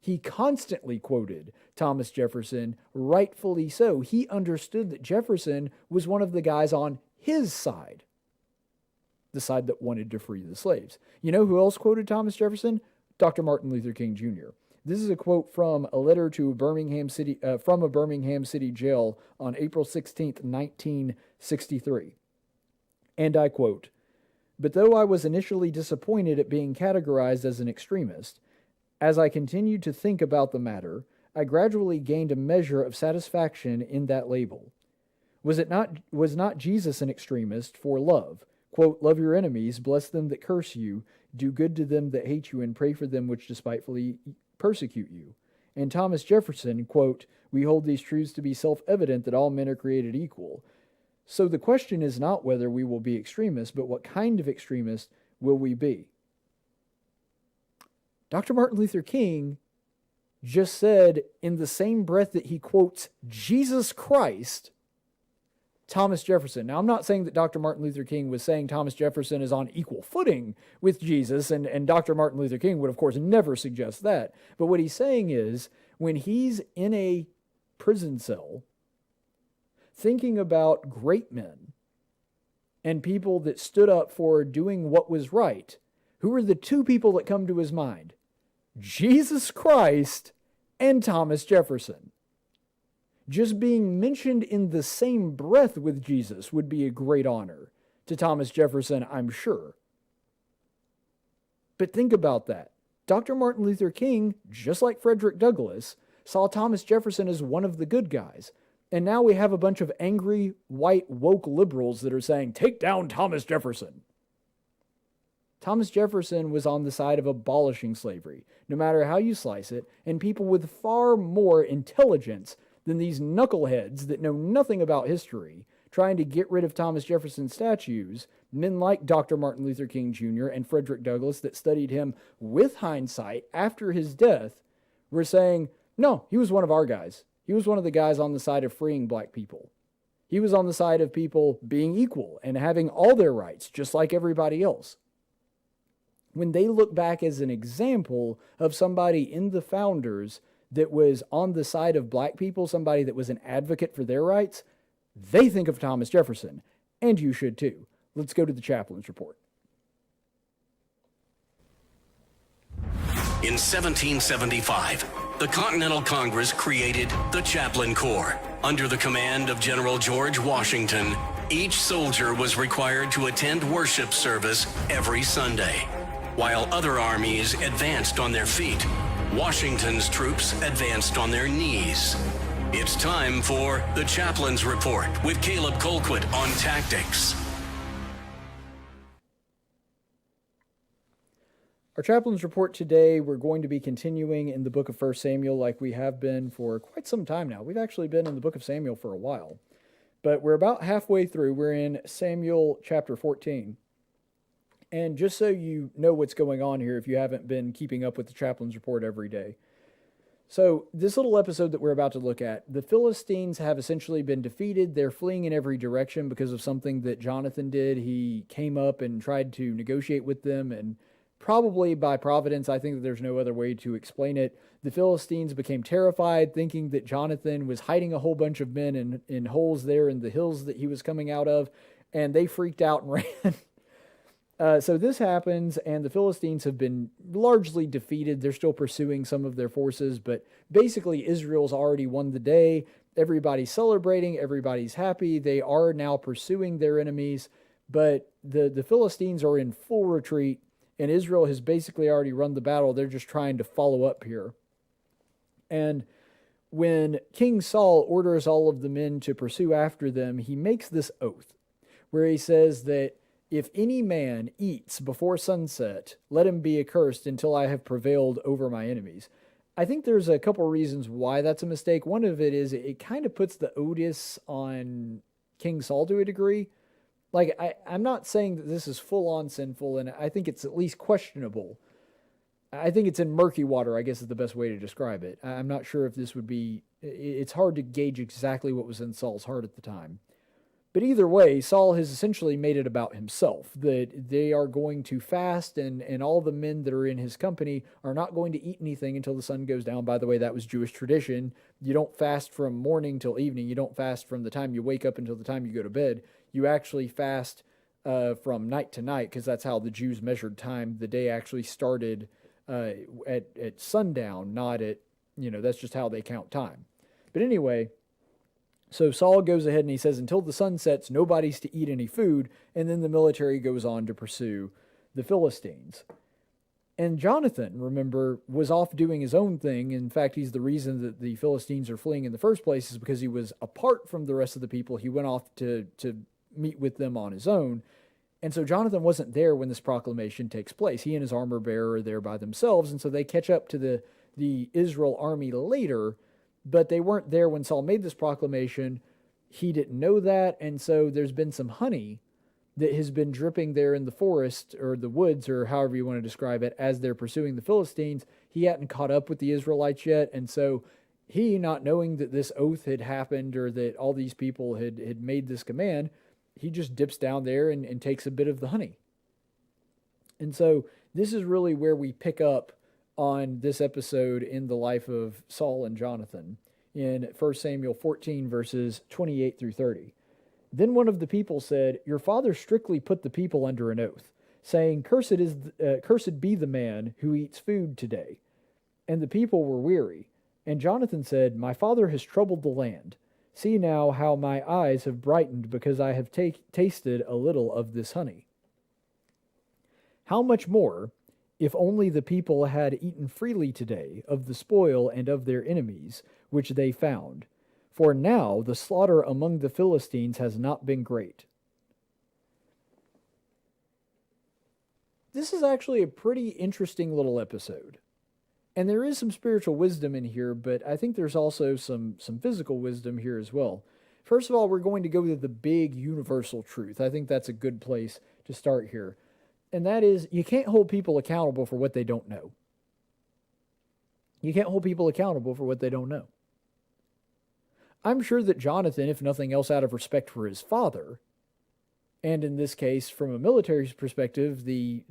He constantly quoted Thomas Jefferson, rightfully so. He understood that Jefferson was one of the guys on his side, the side that wanted to free the slaves. You know who else quoted Thomas Jefferson? Dr. Martin Luther King Jr. This is a quote from a letter to Birmingham City, from a Birmingham City jail on April 16th, 1963. And I quote, "But though I was initially disappointed at being categorized as an extremist, as I continued to think about the matter, I gradually gained a measure of satisfaction in that label. Was not Jesus an extremist for love? Quote, 'Love your enemies, bless them that curse you, do good to them that hate you, and pray for them which despitefully persecute you.' And Thomas Jefferson, quote, 'We hold these truths to be self-evident that all men are created equal. So the question is not whether we will be extremists, but what kind of extremists will we be?'" Dr. Martin Luther King just said in the same breath that he quotes Jesus Christ, Thomas Jefferson. Now, I'm not saying that Dr. Martin Luther King was saying Thomas Jefferson is on equal footing with Jesus, and Dr. Martin Luther King would, of course, never suggest that. But what he's saying is, when he's in a prison cell, thinking about great men and people that stood up for doing what was right, who are the two people that come to his mind? Jesus Christ and Thomas Jefferson. Just being mentioned in the same breath with Jesus would be a great honor to Thomas Jefferson, I'm sure. But think about that. Dr. Martin Luther King, just like Frederick Douglass, saw Thomas Jefferson as one of the good guys. And now we have a bunch of angry, white, woke liberals that are saying, take down Thomas Jefferson. Thomas Jefferson was on the side of abolishing slavery, no matter how you slice it, and people with far more intelligence than these knuckleheads that know nothing about history, trying to get rid of Thomas Jefferson's statues, men like Dr. Martin Luther King Jr. and Frederick Douglass that studied him with hindsight after his death, were saying, no, he was one of our guys. He was one of the guys on the side of freeing black people. He was on the side of people being equal and having all their rights, just like everybody else. When they look back as an example of somebody in the founders that was on the side of black people, somebody that was an advocate for their rights, they think of Thomas Jefferson, and you should too. Let's go to the chaplain's report. In 1775, the Continental Congress created the Chaplain Corps. Under the command of General George Washington, each soldier was required to attend worship service every Sunday. While other armies advanced on their feet, Washington's troops advanced on their knees. It's time for the Chaplain's Report with Caleb Colquitt on tactics. Our chaplain's report today, we're going to be continuing in the book of 1 Samuel like we have been for quite some time now. We've actually been in the book of Samuel for a while, but we're about halfway through. We're in Samuel chapter 14. And just so you know what's going on here, if you haven't been keeping up with the chaplain's report every day. So this little episode that we're about to look at, the Philistines have essentially been defeated. They're fleeing in every direction because of something that Jonathan did. He came up and tried to negotiate with them, and probably by providence, I think that there's no other way to explain it. The Philistines became terrified, thinking that Jonathan was hiding a whole bunch of men in holes there in the hills that he was coming out of, and they freaked out and ran. So this happens, and the Philistines have been largely defeated. They're still pursuing some of their forces, but basically Israel's already won the day. Everybody's celebrating. Everybody's happy. They are now pursuing their enemies, but the Philistines are in full retreat, and Israel has basically already run the battle. They're just trying to follow up here. And when King Saul orders all of the men to pursue after them, he makes this oath where he says that if any man eats before sunset, let him be accursed until I have prevailed over my enemies. I think there's a couple reasons why that's a mistake. One of it is it kind of puts the onus on King Saul to a degree. Like, I'm not saying that this is full-on sinful, and I think it's at least questionable. I think it's in murky water, I guess is the best way to describe it. I'm not sure if this would be... It's hard to gauge exactly what was in Saul's heart at the time. But either way, Saul has essentially made it about himself, that they are going to fast, and all the men that are in his company are not going to eat anything until the sun goes down. By the way, that was Jewish tradition. You don't fast from morning till evening. You don't fast from the time you wake up until the time you go to bed. You actually fast from night to night, because that's how the Jews measured time. The day actually started at sundown, not at, that's just how they count time. But anyway... So Saul goes ahead and he says, until the sun sets, nobody's to eat any food, and then the military goes on to pursue the Philistines. And Jonathan, remember, was off doing his own thing. In fact, he's the reason that the Philistines are fleeing in the first place, is because he was apart from the rest of the people. He went off to meet with them on his own. And so Jonathan wasn't there when this proclamation takes place. He and his armor bearer are there by themselves, and so they catch up to the Israel army later, but they weren't there when Saul made this proclamation. He didn't know that, and so there's been some honey that has been dripping there in the forest, or the woods, or however you want to describe it, as they're pursuing the Philistines. He hadn't caught up with the Israelites yet, and so he, not knowing that this oath had happened, or that all these people had made this command, he just dips down there and takes a bit of the honey. And so this is really where we pick up on this episode in the life of Saul and Jonathan in 1 Samuel 14, verses 28 through 30. Then one of the people said, your father strictly put the people under an oath, saying, cursed be the man who eats food today. And the people were weary. And Jonathan said, my father has troubled the land. See now how my eyes have brightened, because I have tasted a little of this honey. How much more, If only the people had eaten freely today of the spoil and of their enemies, which they found. For now the slaughter among the Philistines has not been great. This is actually a pretty interesting little episode. And there is some spiritual wisdom in here, but I think there's also some physical wisdom here as well. First of all, we're going to go to the big universal truth. I think that's a good place to start here. And that is, you can't hold people accountable for what they don't know. You can't hold people accountable for what they don't know. I'm sure that Jonathan, if nothing else out of respect for his father, and in this case, from a military perspective, the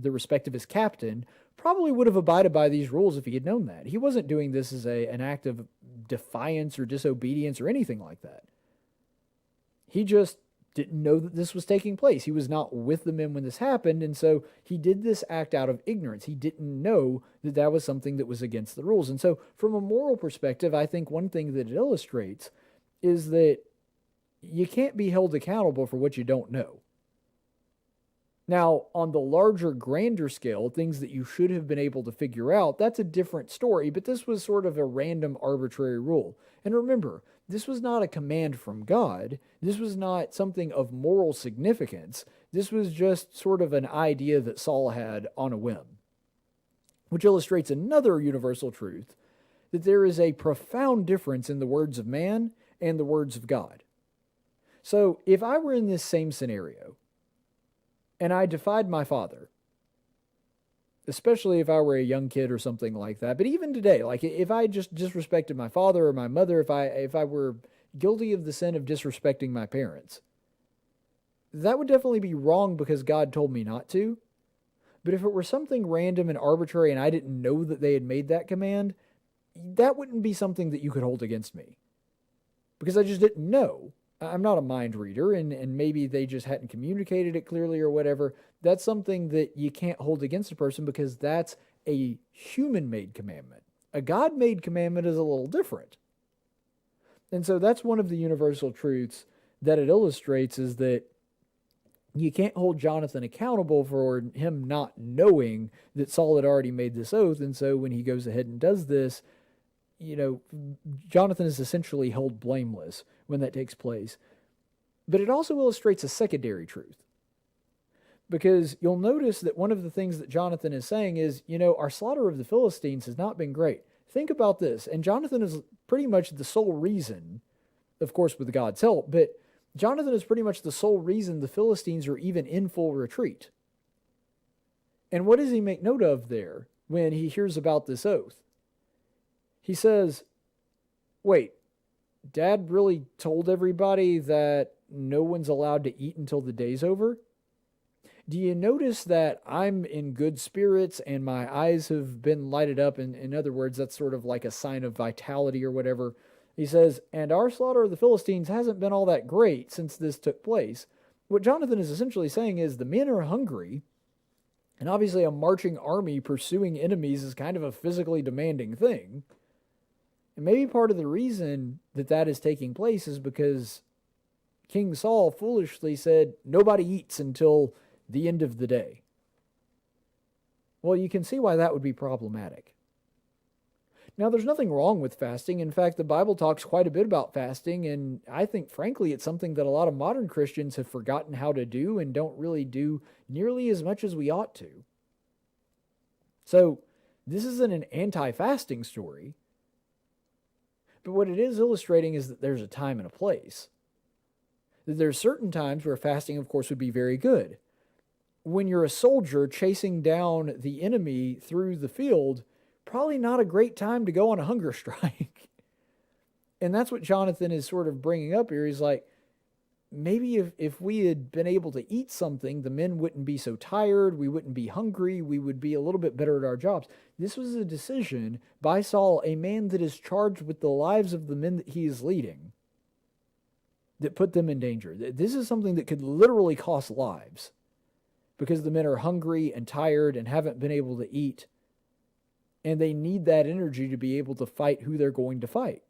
respect of his captain, probably would have abided by these rules if he had known that. He wasn't doing this as an act of defiance or disobedience or anything like that. He just didn't know that this was taking place. He was not with the men when this happened, and so he did this act out of ignorance. He didn't know that that was something that was against the rules. And so from a moral perspective, I think one thing that it illustrates is that you can't be held accountable for what you don't know. Now, on the larger, grander scale, things that you should have been able to figure out, that's a different story, but this was sort of a random, arbitrary rule. And remember, this was not a command from God. This was not something of moral significance. This was just sort of an idea that Saul had on a whim, which illustrates another universal truth, that there is a profound difference in the words of man and the words of God. So if I were in this same scenario, and I defied my father, especially if I were a young kid or something like that, but even today, like if I just disrespected my father or my mother, if I were guilty of the sin of disrespecting my parents, that would definitely be wrong because God told me not to. But if it were something random and arbitrary and I didn't know that they had made that command, that wouldn't be something that you could hold against me because I just didn't know. I'm not a mind reader, and maybe they just hadn't communicated it clearly or whatever. That's something that you can't hold against a person because that's a human-made commandment. A God-made commandment is a little different. And so that's one of the universal truths that it illustrates, is that you can't hold Jonathan accountable for him not knowing that Saul had already made this oath. And so when he goes ahead and does this, Jonathan is essentially held blameless when that takes place. But it also illustrates a secondary truth. Because you'll notice that one of the things that Jonathan is saying is, our slaughter of the Philistines has not been great. Think about this. And Jonathan is pretty much the sole reason, of course with God's help, but Jonathan is pretty much the sole reason the Philistines are even in full retreat. And what does he make note of there when he hears about this oath? He says, wait, Dad really told everybody that no one's allowed to eat until the day's over? Do you notice that I'm in good spirits and my eyes have been lighted up? In other words, that's sort of like a sign of vitality or whatever. He says, and our slaughter of the Philistines hasn't been all that great since this took place. What Jonathan is essentially saying is the men are hungry, and obviously a marching army pursuing enemies is kind of a physically demanding thing. And maybe part of the reason that that is taking place is because King Saul foolishly said, nobody eats until the end of the day. Well, you can see why that would be problematic. Now, there's nothing wrong with fasting. In fact, the Bible talks quite a bit about fasting, and I think, frankly, it's something that a lot of modern Christians have forgotten how to do and don't really do nearly as much as we ought to. So, this isn't an anti-fasting story. But what it is illustrating is that there's a time and a place. That there's certain times where fasting, of course, would be very good. When you're a soldier chasing down the enemy through the field, probably not a great time to go on a hunger strike. And that's what Jonathan is sort of bringing up here. He's like, maybe if we had been able to eat something, the men wouldn't be so tired, we wouldn't be hungry, we would be a little bit better at our jobs. This was a decision by Saul, a man that is charged with the lives of the men that he is leading, that put them in danger. This is something that could literally cost lives because the men are hungry and tired and haven't been able to eat, and they need that energy to be able to fight who they're going to fight.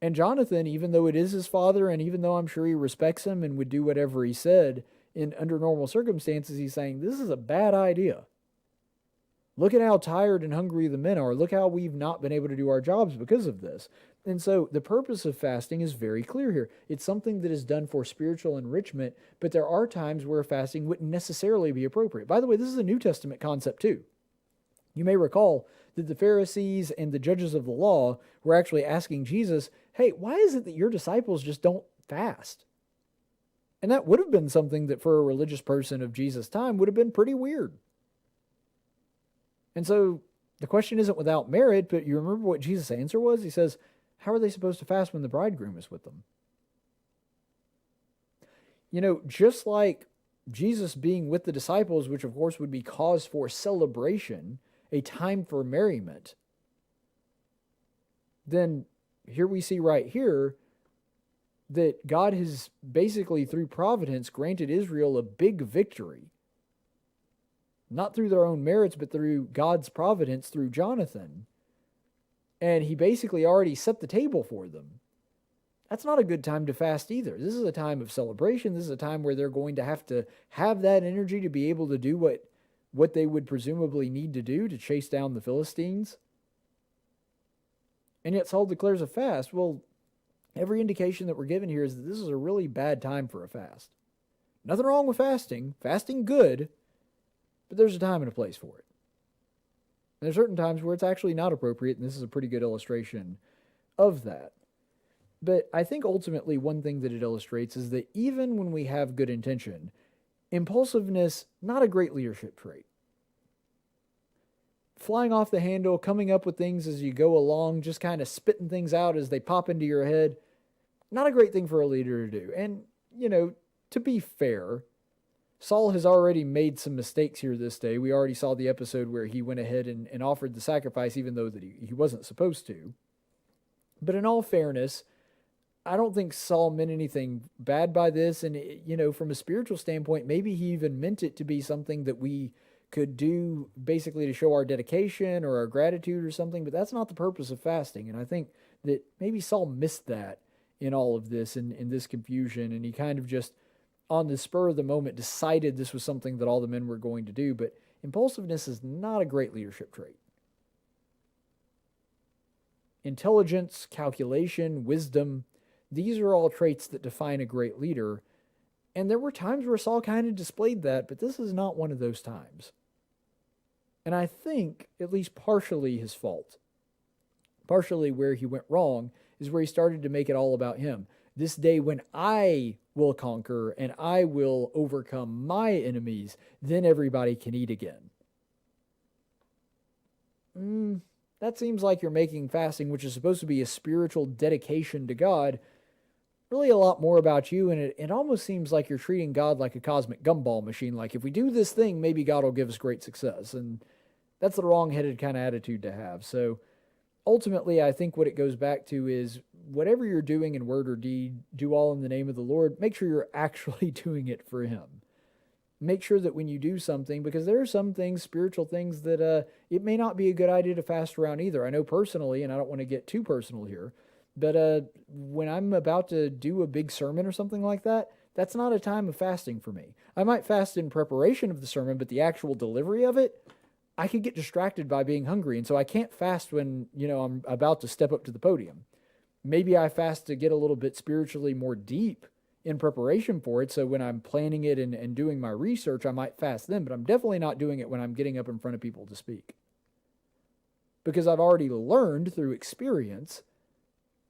And Jonathan, even though it is his father, and even though I'm sure he respects him and would do whatever he said, under normal circumstances, he's saying, this is a bad idea. Look at how tired and hungry the men are. Look how we've not been able to do our jobs because of this. And so the purpose of fasting is very clear here. It's something that is done for spiritual enrichment, but there are times where fasting wouldn't necessarily be appropriate. By the way, this is a New Testament concept too. You may recall that the Pharisees and the judges of the law were actually asking Jesus, hey, why is it that your disciples just don't fast? And that would have been something that for a religious person of Jesus' time would have been pretty weird. And so the question isn't without merit, but you remember what Jesus' answer was? He says, how are they supposed to fast when the bridegroom is with them? You know, just like Jesus being with the disciples, which of course would be cause for celebration, a time for merriment, then here we see right here that God has basically, through providence, granted Israel a big victory. Not through their own merits, but through God's providence through Jonathan. And he basically already set the table for them. That's not a good time to fast either. This is a time of celebration. This is a time where they're going to have that energy to be able to do what they would presumably need to do to chase down the Philistines. And yet Saul declares a fast. Well, every indication that we're given here is that this is a really bad time for a fast. Nothing wrong with fasting. Fasting good. But there's a time and a place for it. And there's certain times where it's actually not appropriate, and this is a pretty good illustration of that. But I think ultimately one thing that it illustrates is that even when we have good intention, impulsiveness, not a great leadership trait. Flying off the handle, coming up with things as you go along, just kind of spitting things out as they pop into your head, not a great thing for a leader to do. And, you know, to be fair, Saul has already made some mistakes here this day. We already saw the episode where he went ahead and offered the sacrifice even though that he wasn't supposed to. But in all fairness, I don't think Saul meant anything bad by this. And, you know, from a spiritual standpoint, maybe he even meant it to be something that we could do basically to show our dedication or our gratitude or something. But that's not the purpose of fasting. And I think that maybe Saul missed that in all of this, in this confusion. And he kind of just, on the spur of the moment, decided this was something that all the men were going to do. But impulsiveness is not a great leadership trait. Intelligence, calculation, wisdom, these are all traits that define a great leader. And there were times where Saul kind of displayed that, but this is not one of those times. And I think at least partially his fault. Partially where he went wrong is where he started to make it all about him. This day when I will conquer and I will overcome my enemies, then everybody can eat again. That seems like you're making fasting, which is supposed to be a spiritual dedication to God, really a lot more about you, and it almost seems like you're treating God like a cosmic gumball machine. Like, if we do this thing, maybe God will give us great success, and that's the wrong-headed kind of attitude to have. So ultimately, I think what it goes back to is whatever you're doing in word or deed, do all in the name of the Lord. Make sure you're actually doing it for Him. Make sure that when you do something, because there are some things, spiritual things, that it may not be a good idea to fast around either. I know personally, and I don't want to get too personal here, but when I'm about to do a big sermon or something like that, that's not a time of fasting for me. I might fast in preparation of the sermon, but the actual delivery of it, I could get distracted by being hungry, and so I can't fast when, I'm about to step up to the podium. Maybe I fast to get a little bit spiritually more deep in preparation for it, so when I'm planning it and doing my research, I might fast then, but I'm definitely not doing it when I'm getting up in front of people to speak. Because I've already learned through experience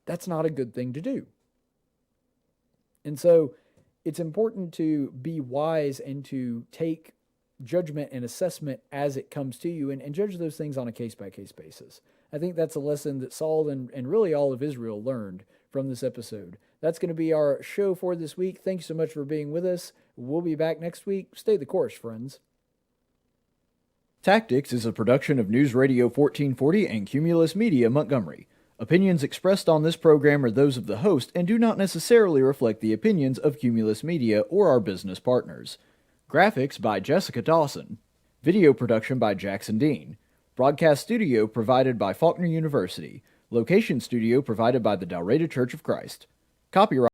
that's not a good thing to do. And so it's important to be wise and to take judgment and assessment as it comes to you and judge those things on a case-by-case basis. I think that's a lesson that Saul and really all of Israel learned from this episode. That's going to be our show for this week. Thank you so much for being with us. We'll be back next week. Stay the course, friends. Tactics is a production of News Radio 1440 and Cumulus Media Montgomery. Opinions expressed on this program are those of the host and do not necessarily reflect the opinions of Cumulus Media or our business partners. Graphics by Jessica Dawson. Video production by Jackson Dean. Broadcast studio provided by Faulkner University. Location studio provided by the Dalrata Church of Christ. Copyright